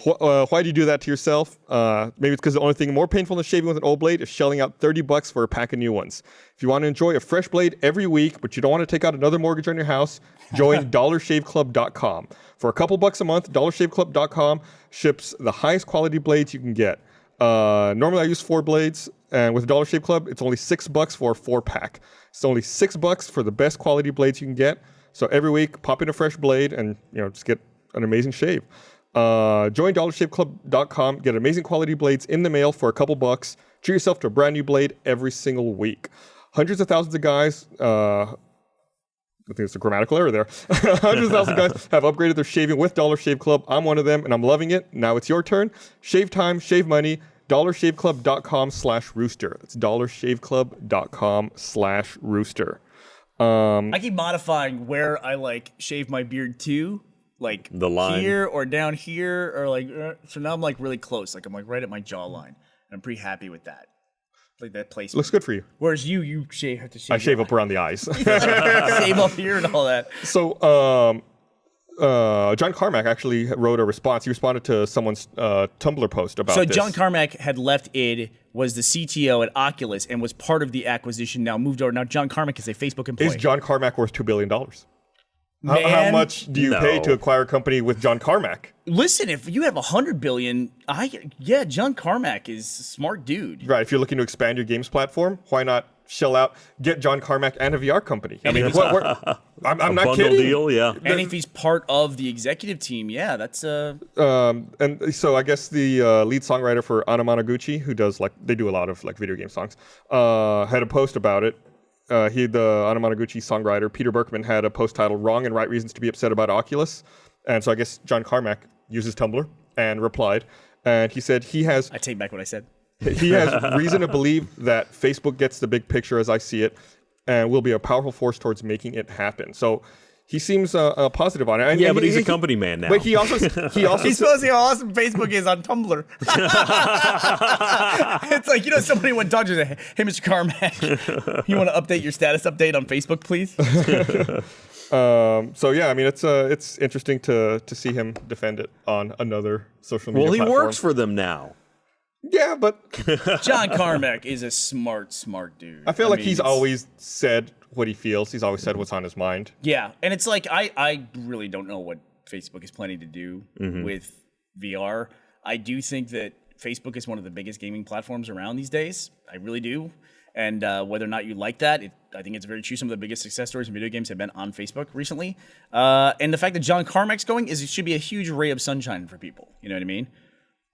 Why do you do that to yourself? Maybe it's because the only thing more painful than shaving with an old blade is shelling out $30 for a pack of new ones. If you want to enjoy a fresh blade every week, but you don't want to take out another mortgage on your house, join dollarshaveclub.com. For a couple bucks a month, dollarshaveclub.com ships the highest quality blades you can get. Normally I use 4 blades, and with Dollar Shave Club, it's only $6 for a 4-pack. It's only $6 for the best quality blades you can get. So every week, pop in a fresh blade and just get an amazing shave. Join dollarshaveclub.com. Get amazing quality blades in the mail for a couple bucks. Treat yourself to a brand new blade every single week. Hundreds of thousands of guys, I think it's a grammatical error there. Hundreds of thousands of guys have upgraded their shaving with Dollar Shave Club. I'm one of them, and I'm loving it. Now it's your turn. Shave time, shave money. dollarshaveclub.com/rooster. It's dollarshaveclub.com/rooster. I keep modifying where I shave my beard to, like the line here or down here, or so now I'm really close. I'm right at my jawline, and I'm pretty happy with that. That placement looks good for you. Whereas you have to shave. I shave up around the eyes. Shave up here and all that. So, John Carmack actually wrote a response. He responded to someone's Tumblr post about this. So John Carmack had left id, was the CTO at Oculus, and was part of the acquisition. Now moved over. Now John Carmack is a Facebook employee. Is John Carmack worth $2 billion? How much do you pay to acquire a company with John Carmack? Listen, if you have $100 billion, John Carmack is a smart dude. Right. If you're looking to expand your games platform, why not shell out, get John Carmack and a VR company? I mean, I'm not kidding. Deal, yeah. And if he's part of the executive team, that's and so I guess the lead songwriter for Anamanaguchi, who does they do a lot of video game songs, had a post about it. The Anamanaguchi songwriter, Peter Berkman, had a post titled Wrong and Right Reasons to be Upset About Oculus. And so I guess John Carmack uses Tumblr and replied. And he said I take back what I said. He has reason to believe that Facebook gets the big picture as I see it and will be a powerful force towards making it happen. So he seems positive on it. And, but he's a company man now. But he also he's supposed to see how awesome Facebook is on Tumblr. It's somebody went to talk to him, hey, Mr. Carmack, you want to update your status update on Facebook, please? So yeah, I mean, it's interesting to see him defend it on another social media platform. Well, he works for them now. Yeah, but John Carmack is a smart dude. I feel he's always said what he feels. He's always said what's on his mind. Yeah, and it's I really don't know what Facebook is planning to do with VR. I do think that Facebook is one of the biggest gaming platforms around these days. I really do. And whether or not you like that, I think it's very true. Some of the biggest success stories in video games have been on Facebook recently. And the fact that John Carmack's going it should be a huge ray of sunshine for people. You know what I mean?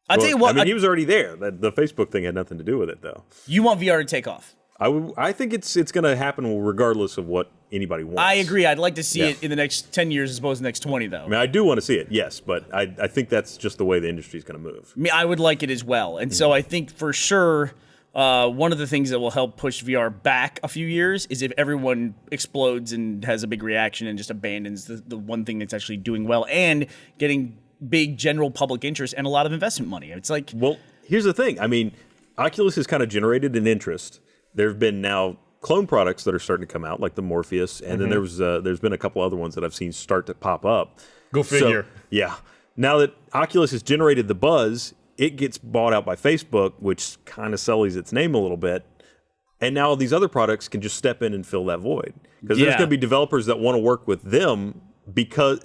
I'll tell you what. I mean, he was already there. The Facebook thing had nothing to do with it, though. You want VR to take off? I think it's going to happen regardless of what anybody wants. I agree. I'd like to see it in the next 10 years as opposed to the next 20, though. I mean, I do want to see it, yes, but I think that's just the way the industry is going to move. I mean, I would like it as well. And so I think for sure one of the things that will help push VR back a few years is if everyone explodes and has a big reaction and just abandons the one thing that's actually doing well and getting big general public interest and a lot of investment money. It's well, here's the thing. I mean, Oculus has kind of generated an interest. There have been now clone products that are starting to come out, like the Morpheus, and then there's been a couple other ones that I've seen start to pop up. Go figure. So, yeah. Now that Oculus has generated the buzz, it gets bought out by Facebook, which kind of sullies its name a little bit. And now these other products can just step in and fill that void. Because there's going to be developers that want to work with them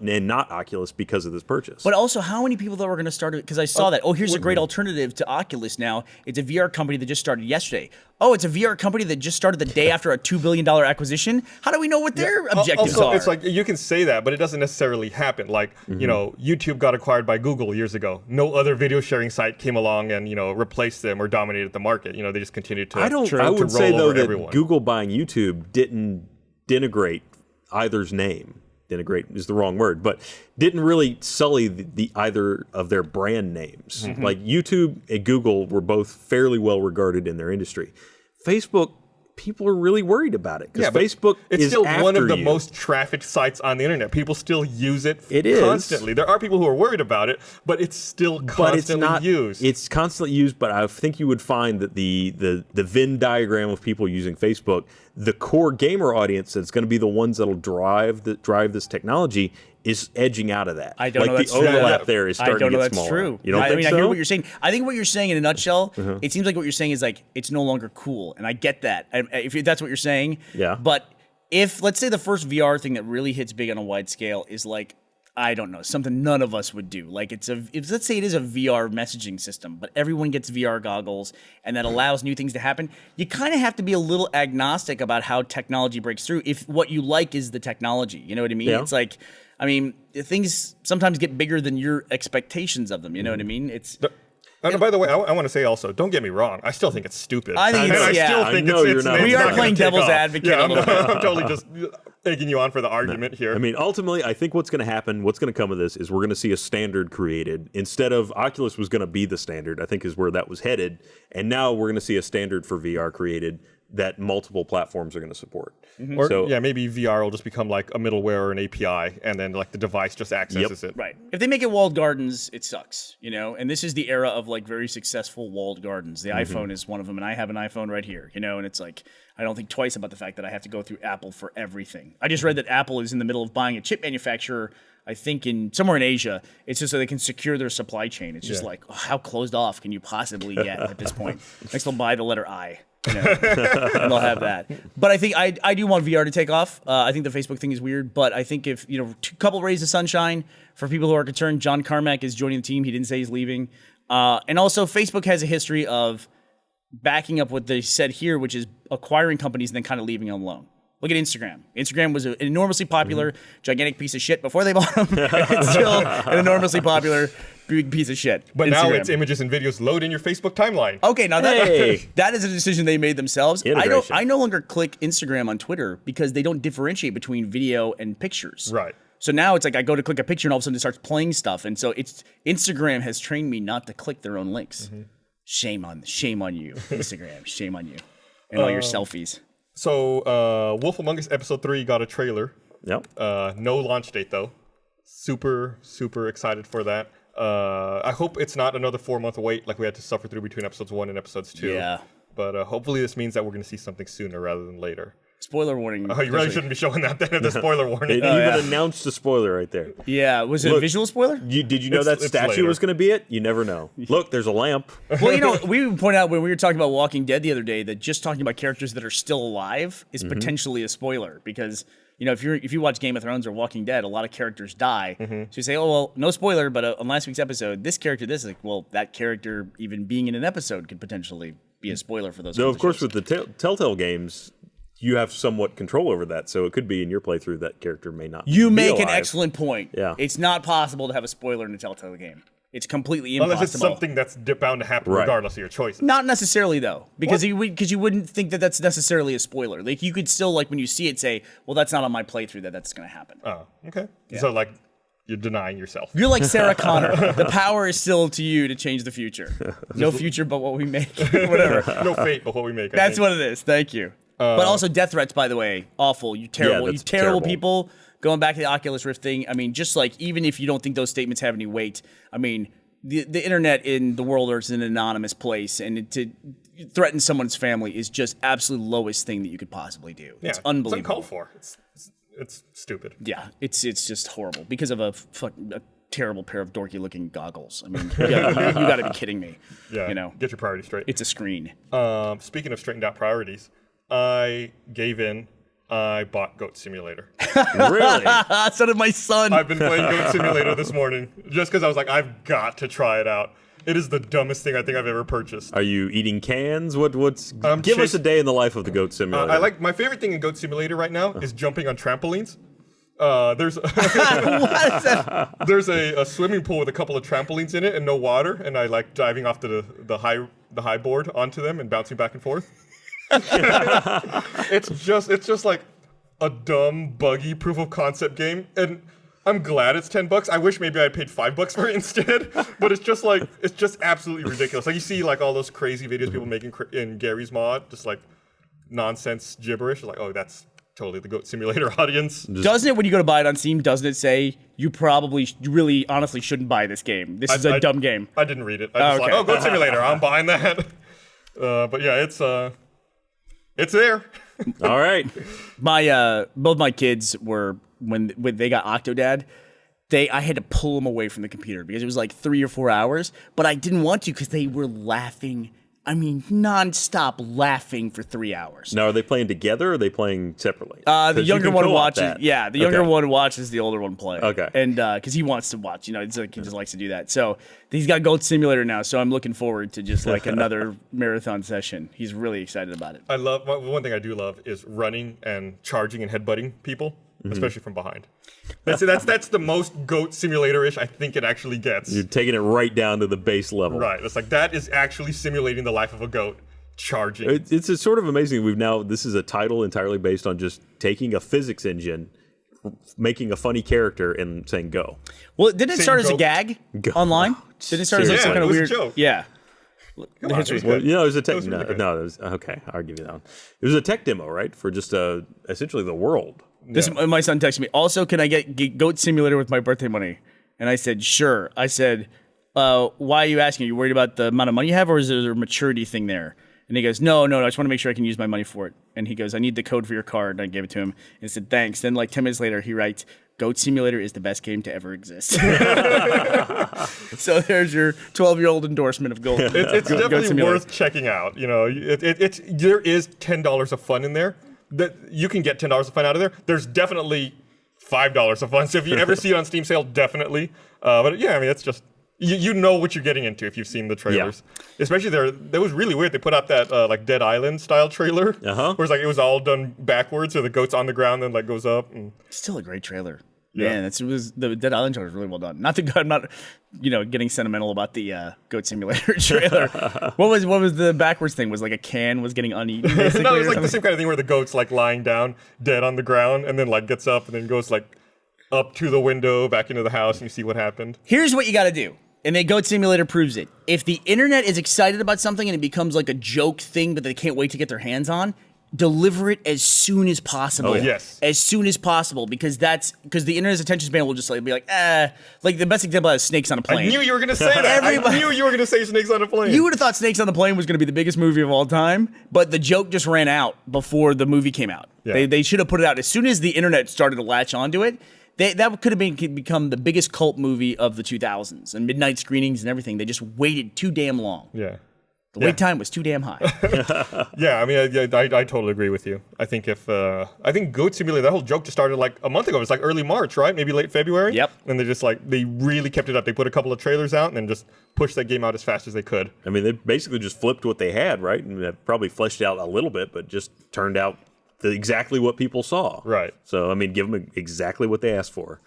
and not Oculus because of this purchase. But also, how many people that were going to start it? Because I saw that. Oh, here's a great alternative to Oculus now. It's a VR company that just started yesterday. Oh, it's a VR company that just started the day after a $2 billion acquisition. How do we know what their objectives are? It's you can say that, but it doesn't necessarily happen. YouTube got acquired by Google years ago. No other video sharing site came along and replaced them or dominated the market. They just continued to. I would say though that Google buying YouTube didn't denigrate either's name. Denigrate is the wrong word, but didn't really sully the either of their brand names. Like YouTube and Google were both fairly well regarded in their industry. Facebook, people are really worried about it because Facebook it's is still after one of the you. most trafficked sites on the internet. People still use it, is constantly. There are people who are worried about it, but it's still constantly used. It's constantly used, but I think you would find that the Venn diagram of people using Facebook, the core gamer audience that's going to be the ones that'll drive this technology is edging out of that. I don't know the overlap there is starting to get smaller. I don't know that's true. You don't think so? I hear what you're saying. I think what you're saying in a nutshell, it seems like what you're saying is it's no longer cool, and I get that. If that's what you're saying, yeah. But if let's say the first VR thing that really hits big on a wide scale is I don't know, something none of us would do. Like let's say it is a VR messaging system, but everyone gets VR goggles and that allows new things to happen. You kind of have to be a little agnostic about how technology breaks through if what you like is the technology. You know what I mean? Yeah. It's like, I mean, things sometimes get bigger than your expectations of them. You know what I mean? It's... And by the way, I want to say also, don't get me wrong. I still think it's stupid. I think I yeah. still think I know it's you're not. We are not playing gonna take devil's off. advocate Yeah, a little bit. I'm totally just egging you on for the argument here. I mean, ultimately, I think what's going to happen, what's going to come of this is we're going to see a standard created. Instead of Oculus was going to be the standard, I think is where that was headed. And now we're going to see a standard for VR created that multiple platforms are going to support. Or So, maybe VR will just become like a middleware or an API, and then like the device just accesses it. Right. If they make it walled gardens, it sucks, you know? And this is the era of like very successful walled gardens. The iPhone is one of them, and I have an iPhone right here, you know? And it's like, I don't think twice about the fact that I have to go through Apple for everything. I just read that Apple is in the middle of buying a chip manufacturer, I think somewhere in Asia. It's just so they can secure their supply chain. It's just like, how closed off can you possibly get at this point? Next they'll buy the letter I. You know, and they'll have that. But I think I do want VR to take off. I think the Facebook thing is weird, but I think if, you know, couple rays of sunshine for people who are concerned. John Carmack is joining the team. He didn't say he's leaving. And also Facebook has a history of backing up what they said here, which is acquiring companies and then kind of leaving them alone. Look at Instagram. Instagram was an enormously popular, gigantic piece of shit before they bought them. It's still an enormously popular, big piece of shit. But Instagram. now it's images and videos load in your Facebook timeline. Okay, now Hey. that is a decision they made themselves. Integration. I no longer click Instagram on Twitter because they don't differentiate between video and pictures. Right. So now it's like I go to click a picture and all of a sudden it starts playing stuff. And so Instagram has trained me not to click their own links. Shame on you, Instagram. Shame on you. And all your selfies. So Wolf Among Us Episode 3 got a trailer. Yep. No launch date, though. Super, super excited for that. I hope it's not another 4-month wait like we had to suffer through between episodes 1 and episodes 2. Yeah. But hopefully this means that we're going to see something sooner rather than later. Spoiler warning. Oh, you really shouldn't be showing that then, the spoiler warning. It even announced a spoiler right there. Yeah, was it a visual spoiler? Did you know It's- that it's statue later. was going to be it? You never know. Look, there's a lamp. Well, you know, we would point out when we were talking about Walking Dead the other day that just talking about characters that are still alive is potentially a spoiler because, you know, if you watch Game of Thrones or Walking Dead, a lot of characters die. So you say, oh, well, no spoiler, but on last week's episode, this character, this is like, well, that character even being in an episode could potentially be a spoiler for those. No, kinds of course, shows. with the Telltale games, you have somewhat control over that. So it could be in your playthrough that character may not You be make an alive. excellent point. Yeah. It's not possible to have a spoiler in a Telltale game. It's completely impossible. Unless it's something that's bound to happen Right. regardless of your choices. Not necessarily though, because you wouldn't think that that's necessarily a spoiler. Like you could still like when you see it say, "Well, that's not on my playthrough that's going to happen." Oh, okay. So, like, you're denying yourself. You're like Sarah Connor. The power is still to you to change the future. No future but what we make. Whatever. No fate but what we make. I That's think. what it is. Thank you. But also death threats, by the way, awful. You terrible. that's You terrible terrible. people. Going back to the Oculus Rift thing. I mean, just like even if you don't think those statements have any weight, I mean, the internet in the world is an anonymous place, and to threaten someone's family is just absolute lowest thing that you could possibly do. Yeah, It's unbelievable. It's uncalled for. It's stupid. Yeah, it's just horrible because of a terrible pair of dorky looking goggles. I mean, you got to be kidding me. Yeah. You know, Get your priorities straight. it's a screen. Speaking of straightened out priorities, I gave in. I bought Goat Simulator. Really? So did my son. I've been playing Goat Simulator this morning just because I was like, I've got to try it out. It is the dumbest thing I think I've ever purchased. Are you eating cans? What's? I'm Give us chas- a day in the life of the Goat Simulator. I like my favorite thing in Goat Simulator right now is jumping on trampolines. There's What is that? there's a swimming pool with a couple of trampolines in it and no water, and I like diving off to the high board onto them and bouncing back and forth. It's just like a dumb, buggy proof of concept game, and I'm glad it's $10. I wish maybe I paid $5 for it instead, but it's just absolutely ridiculous. Like you see like all those crazy videos people making in Gary's mod, just like nonsense gibberish. Like, oh, that's totally the Goat Simulator audience. Doesn't it, when you go to buy it on Steam, doesn't it say you really honestly shouldn't buy this game? This is a dumb game. I didn't read it. I just okay. like, oh, Goat Simulator, I'm buying that. But yeah, it's there. All right. My both my kids were when they got Octodad. I had to pull them away from the computer because it was like 3 or 4 hours, but I didn't want to because they were laughing I mean, nonstop laughing for 3 hours. Now, are they playing together or are they playing separately? The younger one watches. That. Yeah, the younger one watches the older one play. Okay. And because he wants to watch, it's like he just likes to do that. So he's got Goat Simulator now. So I'm looking forward to just like another marathon session. He's really excited about it. I love one thing I do love is running and charging and headbutting people, especially from behind. That's the most Goat Simulator-ish I think it actually gets. You're taking it right down to the base level. Right. It's like that is actually simulating the life of a goat charging. It's sort of amazing. This is a title entirely based on just taking a physics engine, making a funny character, and saying go. Well, didn't it start as a gag online? Didn't it start as like some kind of weird joke? Yeah. Come on, it was Well, good. it was a tech. It was really good. No, it was okay. I'll give you that one. It was a tech demo, right? For just essentially the world. My son texted me. Also, can I get Goat Simulator with my birthday money? And I said, sure. I said, why are you asking? Are you worried about the amount of money you have, or is there a maturity thing there? And he goes, no, I just want to make sure I can use my money for it. And he goes, I need the code for your card. And I gave it to him and said, thanks. Then like 10 minutes later, he writes, Goat Simulator is the best game to ever exist. So there's your 12-year-old endorsement of Goat. It's Goat definitely Simulator. worth checking out. There is $10 of fun in there. That you can get $10 of fun out of there. There's definitely $5 of fun. So if you ever see it on Steam sale, definitely. But yeah, I mean, it's just you know what you're getting into if you've seen the trailers. Yeah. Especially that was really weird. They put out that like Dead Island style trailer, where it's like it was all done backwards, so the goat's on the ground and like goes up. And still a great trailer. Yeah. Man, the Dead Island trailer was really well done. I'm not getting sentimental about the Goat Simulator trailer. What was the backwards thing? Was like a can was getting uneaten? No, it was like the same kind of thing where the goat's like lying down dead on the ground and then like gets up and then goes like up to the window back into the house and you see what happened. Here's what you got to do. And then Goat Simulator proves it. If the internet is excited about something and it becomes like a joke thing that they can't wait to get their hands on, deliver it as soon as possible. Oh, yes. As soon as possible, because the internet's attention span will just like be like, like the best example is Snakes on a Plane. I knew you were going to say that. I knew you were going to say Snakes on a Plane. You would have thought Snakes on the Plane was going to be the biggest movie of all time, but the joke just ran out before the movie came out. Yeah. They should have put it out as soon as the internet started to latch onto it. That could have become the biggest cult movie of the 2000s and midnight screenings and everything. They just waited too damn long. Yeah. The wait time was too damn high. Yeah, I mean, I totally agree with you. I think Goat Simulator, that whole joke just started like a month ago. It was like early March, right? Maybe late February. Yep. And they really kept it up. They put a couple of trailers out and then just pushed that game out as fast as they could. I mean, they basically just flipped what they had, right? And that probably fleshed out a little bit, but just turned out exactly what people saw. Right. So, I mean, give them exactly what they asked for.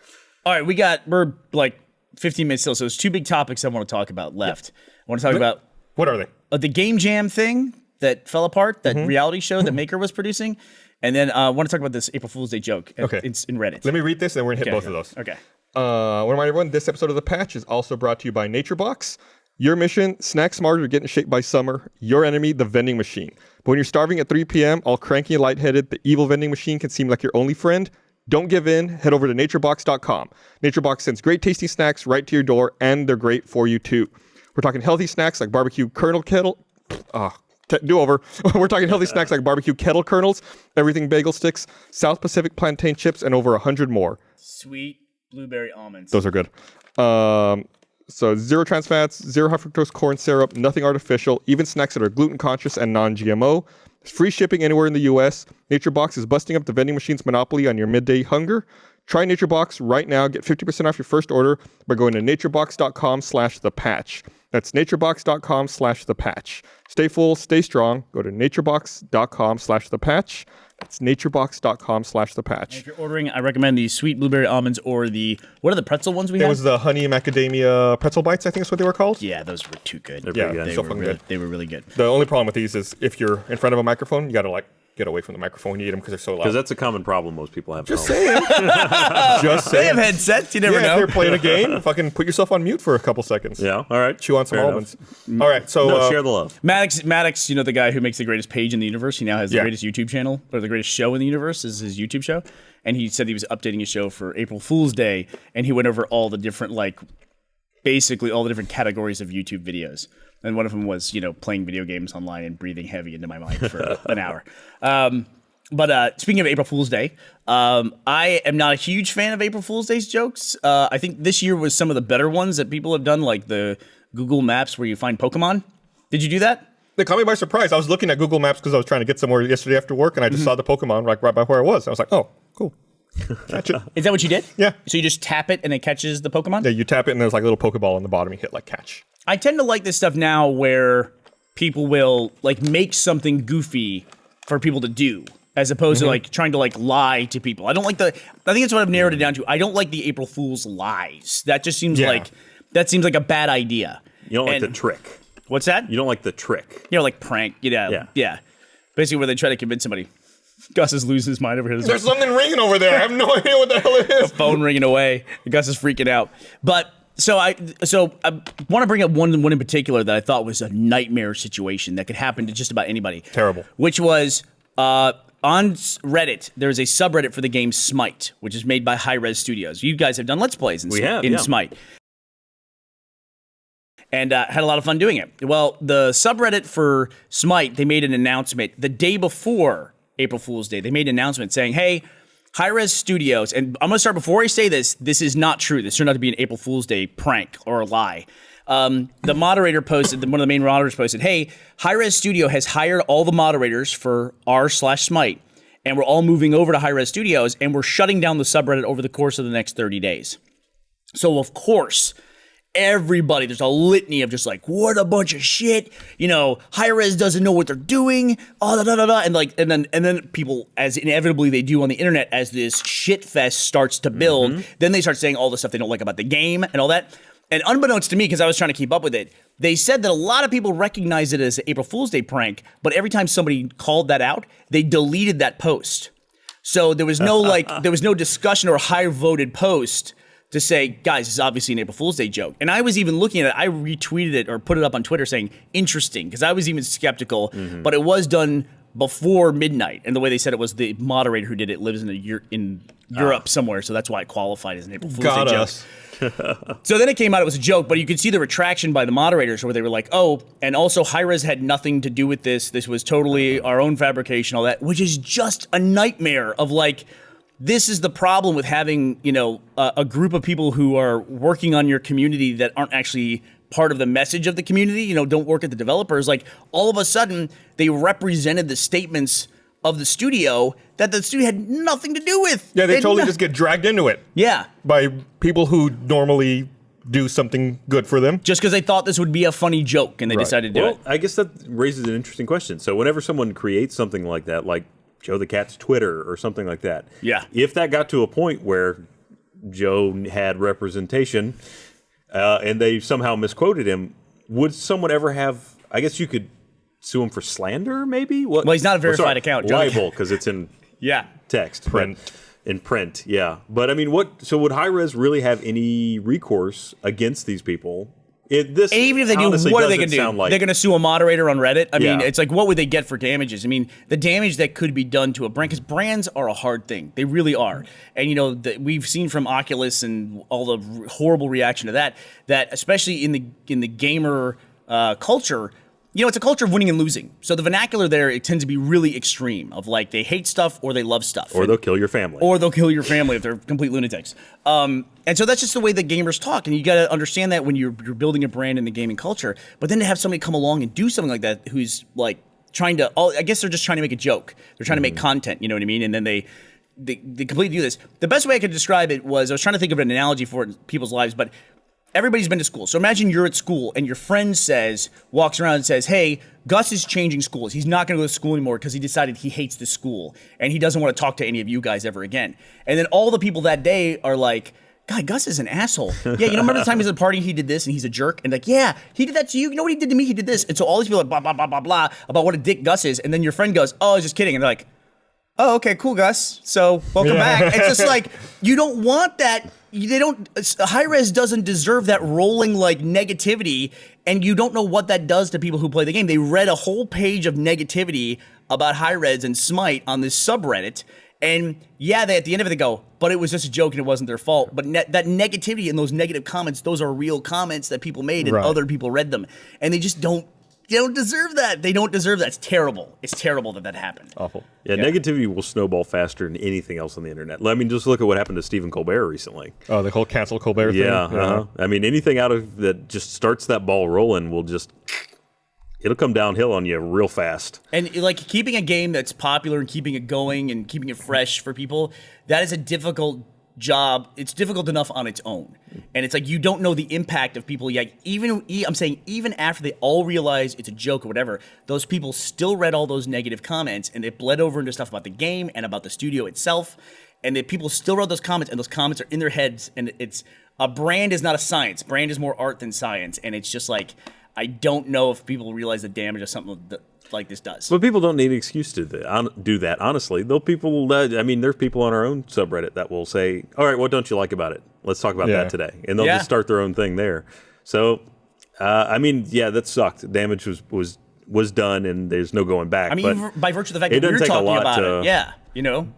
All right, we're like 15 minutes still, so there's two big topics I want to talk about left. I want to talk about... What are they? The Game Jam thing that fell apart, that reality show that Maker was producing. And then I want to talk about this April Fool's Day joke in Reddit. Let me read this and we're going to hit both of those. Okay. I want to remind everyone, this episode of The Patch is also brought to you by NatureBox. Your mission, snack smarter, get in shape by summer. Your enemy, the vending machine. But when you're starving at 3 p.m., all cranky and lightheaded, the evil vending machine can seem like your only friend. Don't give in. Head over to naturebox.com. NatureBox sends great tasty snacks right to your door, and they're great for you too. We're talking healthy snacks like barbecue kernel kettle. We're talking healthy snacks like barbecue kettle kernels, everything bagel sticks, South Pacific plantain chips, and over 100 more. Sweet blueberry almonds. Those are good. So zero trans fats, zero high fructose corn syrup, nothing artificial, even snacks that are gluten conscious and non-GMO. There's free shipping anywhere in the U.S. NatureBox is busting up the vending machine's monopoly on your midday hunger. Try NatureBox right now. Get 50% off your first order by going to naturebox.com/thepatch. That's naturebox.com/thepatch. Stay full, stay strong. Go to naturebox.com/thepatch. That's naturebox.com/thepatch. If you're ordering, I recommend the sweet blueberry almonds or what are the pretzel ones we have? It was the honey macadamia pretzel bites, I think is what they were called. Yeah, those were too good. They're pretty good. They were really good. The only problem with these is if you're in front of a microphone, you got to get away from the microphone when you eat them because they're so loud. Because that's a common problem most people have. Just saying. Just They saying. have headsets. You never If know. you're playing a game, fucking put yourself on mute for a couple seconds. Yeah, all right. Chew on some Fair almonds. All right, so No, share the love. Maddox, the guy who makes the greatest page in the universe, he now has the Yeah. greatest YouTube channel, or the greatest show in the universe is his YouTube show. And he said he was updating his show for April Fool's Day, and he went over all the different, basically all the different categories of YouTube videos. And one of them was, playing video games online and breathing heavy into my mic for an hour. But speaking of April Fool's Day, I am not a huge fan of April Fool's Day's jokes. I think this year was some of the better ones that people have done, like the Google Maps where you find Pokemon. Did you do that? They caught me by surprise. I was looking at Google Maps because I was trying to get somewhere yesterday after work, and I just saw the Pokemon right by where I was. I was like, oh, cool. Catch it. Is that what you did? Yeah. So you just tap it and it catches the Pokemon? Yeah, you tap it, and there's like a little Pokeball on the bottom. You hit like catch. I tend to like this stuff now where people will like make something goofy for people to do, as opposed to like trying to like lie to people. I don't like I think that's what I've narrowed it down to. I don't like the April Fool's lies. That just seems like a bad idea. You don't like the trick. What's that? You don't like the trick. Like prank. Yeah. Basically where they try to convince somebody. Gus is losing his mind over here. There's something ringing over there. I have no idea what the hell it is. Phone ringing away. Gus is freaking out. But so I want to bring up one in particular that I thought was a nightmare situation that could happen to just about anybody. Terrible. Which was on Reddit, there's a subreddit for the game Smite, which is made by Hi-Rez Studios. You guys have done Let's Plays in Smite. And had a lot of fun doing it. Well, the subreddit for Smite, they made an announcement the day before April Fool's Day. They made an announcement saying, hey, Hi-Rez Studios, and I'm going to start before I say this is not true. This turned out to be an April Fool's Day prank or a lie. The moderator posted, one of the main moderators posted, hey, Hi-Rez Studio has hired all the moderators for r/Smite, and we're all moving over to Hi-Rez Studios, and we're shutting down the subreddit over the course of the next 30 days. So, of course, everybody, there's a litany of just like, what a bunch of shit. Hi-Rez doesn't know what they're doing. And then people, as inevitably they do on the internet, as this shit fest starts to build, then they start saying all the stuff they don't like about the game and all that. And unbeknownst to me, because I was trying to keep up with it, they said that a lot of people recognize it as an April Fool's Day prank, but every time somebody called that out, they deleted that post. So there was no discussion or high voted post to say, guys, this is obviously an April Fool's Day joke. And I was even looking at it, I retweeted it or put it up on Twitter saying, interesting, because I was even skeptical, but it was done before midnight. And the way they said it was the moderator who did it lives in Europe somewhere, so that's why it qualified as an April Fool's Day joke. So then it came out it was a joke, but you could see the retraction by the moderators where they were like, oh, and also Hi-Rez had nothing to do with this. This was totally our own fabrication, all that, which is just a nightmare of like, this is the problem with having, a group of people who are working on your community that aren't actually part of the message of the community, don't work at the developers. Like, all of a sudden, they represented the statements of the studio that the studio had nothing to do with. Yeah, they totally just get dragged into it. Yeah. By people who normally do something good for them. Just because they thought this would be a funny joke and they decided to do it. I guess that raises an interesting question. So whenever someone creates something like that, like Joe the Cat's Twitter or something like that. Yeah. If that got to a point where Joe had representation and they somehow misquoted him, would someone ever have, I guess you could sue him for slander maybe? Well, he's not a verified account. Libel, because it's in text. In print, yeah. But I mean, so would Hi-Rez really have any recourse against these people? Even if they do, what are they going to do? They're going to sue a moderator on Reddit? I mean, it's like, what would they get for damages? I mean, the damage that could be done to a brand, because brands are a hard thing. They really are. And, we've seen from Oculus and all the horrible reaction to that especially in the gamer culture, it's a culture of winning and losing. So the vernacular there, it tends to be really extreme of like they hate stuff or they love stuff. Or they'll kill your family. Or they'll kill your family if they're complete lunatics. And so that's just the way the gamers talk. And you got to understand that when you're building a brand in the gaming culture. But then to have somebody come along and do something like that who's like trying to, I guess they're just trying to make a joke. They're trying to make content, you know what I mean? And then they completely do this. The best way I could describe it was, I was trying to think of an analogy for it in people's lives, but everybody's been to school. So imagine you're at school and your friend walks around and says, hey, Gus is changing schools. He's not going to go to school anymore because he decided he hates this school and he doesn't want to talk to any of you guys ever again. And then all the people that day are like, God, Gus is an asshole. Yeah, remember the time he was at a party, he did this and he's a jerk? And like, yeah, he did that to you. You know what he did to me? He did this. And so all these people are like, blah, blah, blah, blah, blah, about what a dick Gus is. And then your friend goes, oh, I was just kidding. And they're like, oh, okay, cool, Gus. So welcome back. It's just like, you don't want that. Hi-Rez doesn't deserve that rolling like negativity, and you don't know what that does to people who play the game. They read a whole page of negativity about Hi-Rez and Smite on this subreddit, and they at the end of it they go, but it was just a joke and it wasn't their fault. But that negativity and those negative comments, those are real comments that people made and other people read them, and they just don't. They don't deserve that. They don't deserve that. It's terrible. It's terrible that happened. Awful. Yeah, negativity will snowball faster than anything else on the internet. I mean, just look at what happened to Stephen Colbert recently. Oh, the whole cancel Colbert thing? Yeah. I mean, anything out of that just starts that ball rolling will just it'll come downhill on you real fast. And like keeping a game that's popular and keeping it going and keeping it fresh for people, that is a difficult job. It's difficult enough on its own. And it's like you don't know the impact of people yet. I'm saying even after they all realize it's a joke or whatever, those people still read all those negative comments and it bled over into stuff about the game and about the studio itself. And that people still wrote those comments, and those comments are in their heads. And it's a brand is not a science. Brand is more art than science. And it's just like, I don't know if people realize the damage of something like this does. But people don't need an excuse to do that, honestly. There's people on our own subreddit that will say, all right, what don't you like about it? Let's talk about that today. And they'll just start their own thing there. So, that sucked. Damage was done, and there's no going back. I mean, but by virtue of the fact that we're talking about it.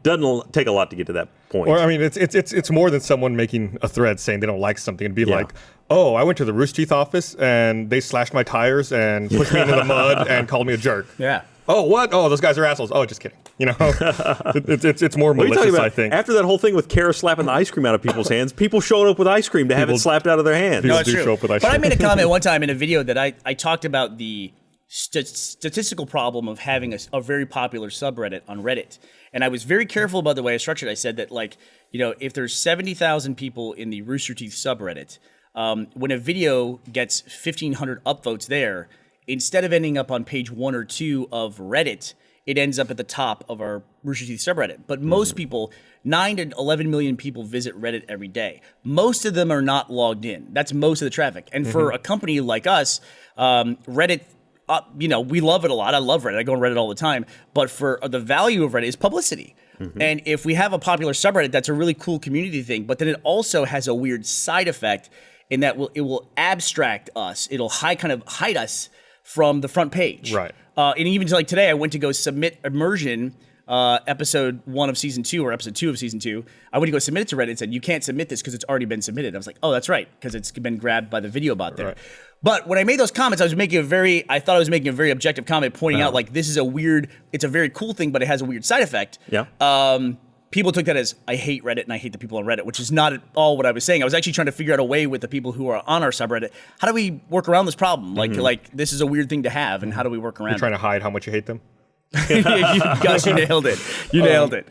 Doesn't take a lot to get to that point. Or, I mean, it's more than someone making a thread saying they don't like something and be like, oh, I went to the Rooster Teeth office and they slashed my tires and pushed me into the mud and called me a jerk. Yeah. Oh, what? Oh, those guys are assholes. Oh, just kidding. It's more malicious, I think. After that whole thing with Kara slapping the ice cream out of people's hands, people showed up with ice cream to have it slapped out of their hands. People do show up with ice cream. But I made a comment one time in a video that I talked about the statistical problem of having a very popular subreddit on Reddit. And I was very careful about the way I structured it. I said that, if there's 70,000 people in the Rooster Teeth subreddit, when a video gets 1,500 upvotes there, instead of ending up on page 1 or 2 of Reddit, it ends up at the top of our Rooster Teeth subreddit. But most people, 9 to 11 million people visit Reddit every day. Most of them are not logged in. That's most of the traffic. And for a company like us, Reddit, we love it a lot. I love Reddit. I go on Reddit all the time. But for the value of Reddit is publicity. And if we have a popular subreddit, that's a really cool community thing. But then it also has a weird side effect in that it will abstract us. It'll hide us from the front page. Right. And even like today, I went to go submit Immersion episode 1 of season 2 or episode 2 of season 2. I went to go submit it to Reddit and said, you can't submit this because it's already been submitted. I was like, oh, that's right, because it's been grabbed by the video bot there. Right. But when I made those comments, I thought I was making a very objective comment, pointing out like this is it's a very cool thing, but it has a weird side effect. Yeah. People took that as I hate Reddit and I hate the people on Reddit, which is not at all what I was saying. I was actually trying to figure out a way with the people who are on our subreddit. How do we work around this problem? Like this is a weird thing to have, and how do we work around it? You're trying to hide how much you hate them? Gosh, you nailed it. You nailed it.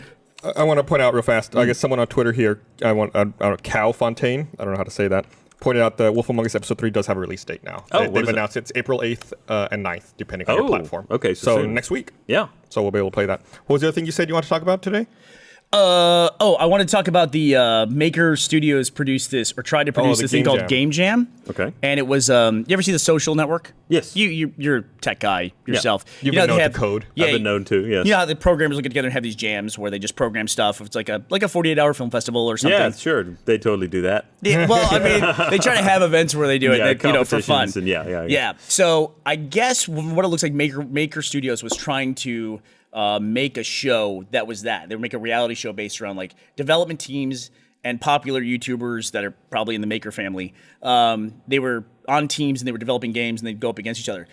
I want to point out real fast. I guess someone on Twitter here, Cow Fontaine, I don't know how to say that, pointed out that Wolf Among Us Episode 3 does have a release date now. They've announced it's April 8th and 9th, depending on your platform. Okay, so next week. Yeah. So we'll be able to play that. What was the other thing you said you want to talk about today? I want to talk about the Maker Studios produced this, or tried to produce this thing called Game Jam. Okay. And it was, you ever see the Social Network? Yes. You're a tech guy yourself. Yeah. You've been known to code. Yeah, I've been known to, yes. You know how the programmers will get together and have these jams where they just program stuff. It's like a 48-hour film festival or something. Yeah, sure. They totally do that. Yeah, well, I mean, they try to have events where they do it, for fun. And yeah. So I guess what it looks like Maker Studios was trying to make a show that was that. They would make a reality show based around like development teams and popular YouTubers that are probably in the Maker family. They were on teams and they were developing games and they'd go up against each other.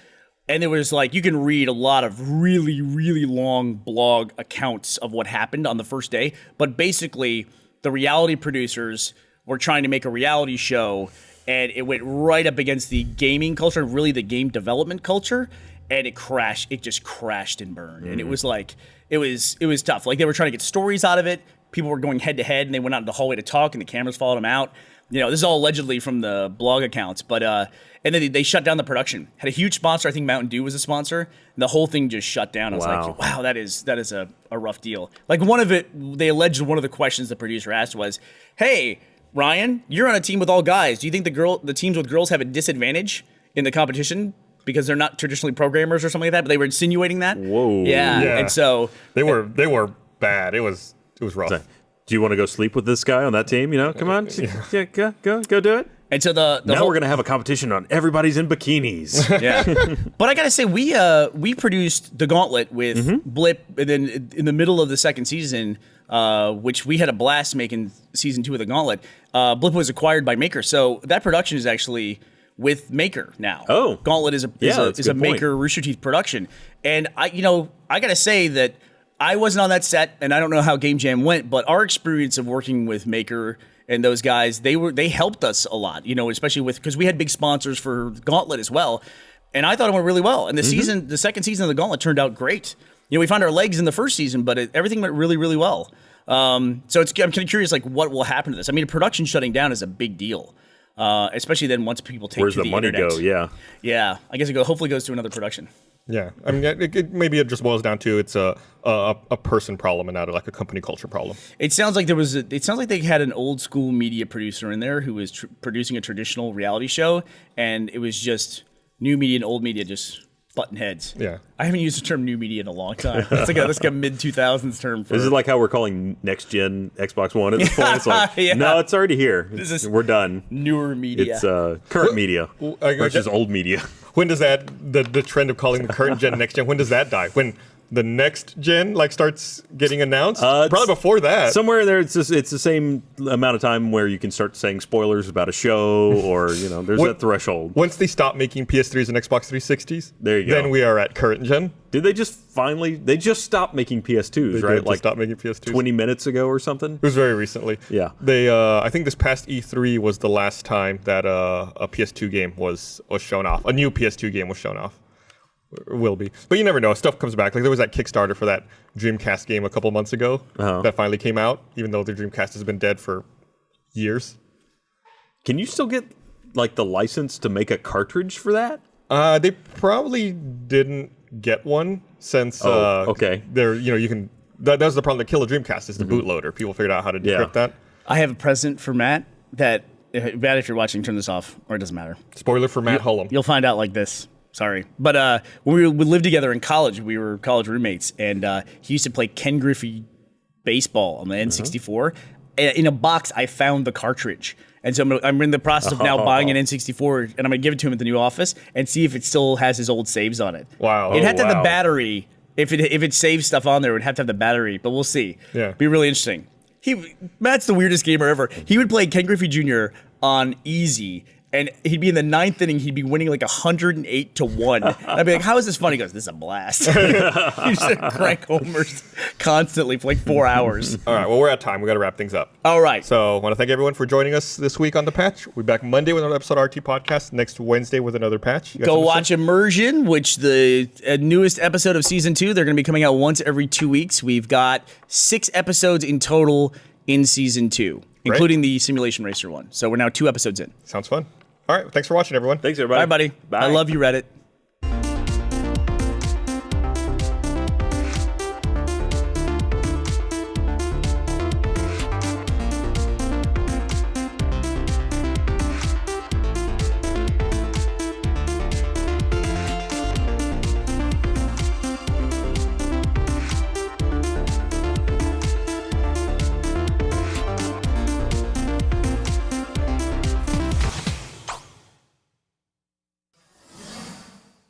And there was like, you can read a lot of really, really long blog accounts of what happened on the first day. But basically, the reality producers were trying to make a reality show, and it went right up against the gaming culture, really the game development culture. And it crashed. It just crashed and burned. And it was like, it was tough. Like they were trying to get stories out of it. People were going head to head, and they went out in the hallway to talk, and the cameras followed them out. This is all allegedly from the blog accounts. But and then they shut down the production. Had a huge sponsor. I think Mountain Dew was a sponsor. And the whole thing just shut down. I was like, wow, that is a rough deal. Like they alleged one of the questions the producer asked was, hey, Ryan, you're on a team with all guys. Do you think the teams with girls have a disadvantage in the competition because they're not traditionally programmers or something like that? But they were insinuating that. Whoa. Yeah. And so they were bad. It was rough. So, do you want to go sleep with this guy on that team? Come on, go do it. And so we're gonna have a competition on everybody's in bikinis. Yeah. But I gotta say, we produced the Gauntlet with Blip, and then in the middle of the second season, which we had a blast making season 2 of the Gauntlet. Blip was acquired by Maker, so that production is actually with Maker now. Oh, Gauntlet is a Maker Rooster Teeth production, and I gotta say that I wasn't on that set, and I don't know how Game Jam went, but our experience of working with Maker and those guys, they helped us a lot, especially because we had big sponsors for Gauntlet as well. and I thought it went really well. And the second season of the Gauntlet turned out great. We found our legs in the first season, but everything went really, really well. So I'm kind of curious, like, what will happen to this? I mean, production shutting down is a big deal, especially then once people take Where's to the money internet. go? Yeah. Yeah, I guess hopefully goes to another production. Yeah, I mean, maybe it just boils down to it's a person problem and not like a company culture problem. It sounds like they had an old school media producer in there who was producing a traditional reality show, and it was just new media and old media just button heads. Yeah, I haven't used the term new media in a long time. That's like a mid 2000s term. Is it like how we're calling next gen Xbox One at this point? It's like, no, it's already here. We're done. Newer media. It's current media versus old media. When does the trend of calling the current gen next gen? When does that die? When the next gen starts getting announced? Probably before that. Somewhere there, it's the same amount of time where you can start saying spoilers about a show, or there's that threshold. Once they stop making PS3s and Xbox 360s, there you go. Then we are at current gen. Did they just finally? They just stopped making PS2s, right? Like stopped making PS2s 20 minutes ago or something. It was very recently. Yeah. They, I think this past E3 was the last time that a PS2 game was shown off. A new PS2 game was shown off. Will be, but you never know. Stuff comes back. Like there was that Kickstarter for that Dreamcast game a couple months ago that finally came out, even though the Dreamcast has been dead for years. Can you still get like the license to make a cartridge for that? They probably didn't get one since. Okay. They're you can. That was the problem that killed the Dreamcast is the bootloader. People figured out how to decrypt that. I have a present for Matt that. Matt, if you're watching, turn this off, or it doesn't matter. Spoiler for Matt Hullum. You'll find out like this. Sorry. But when we lived together in college, we were college roommates, and he used to play Ken Griffey baseball on the N64. In a box, I found the cartridge. And so I'm in the process of now buying an N64, and I'm going to give it to him at the new office and see if it still has his old saves on it. Wow. It had to have the battery. If it saves stuff on there, it would have to have the battery, but we'll see. Yeah. Be really interesting. Matt's the weirdest gamer ever. He would play Ken Griffey Jr. on easy, and he'd be in the ninth inning. He'd be winning like 108-1. And I'd be like, "How is this fun?" He goes, "This is a blast." He just crank homers constantly for like 4 hours. All right. Well, we're at time. We got to wrap things up. All right. So I want to thank everyone for joining us this week on The Patch. We'll be back Monday with another episode of RT Podcast. Next Wednesday with another patch. Go watch Immersion, which the newest episode of season 2. They're going to be coming out once every 2 weeks. We've got 6 episodes in total in season 2, including the Simulation Racer one. So we're now 2 episodes in. Sounds fun. All right. Thanks for watching, everyone. Thanks, everybody. Bye, buddy. Bye. I love you, Reddit.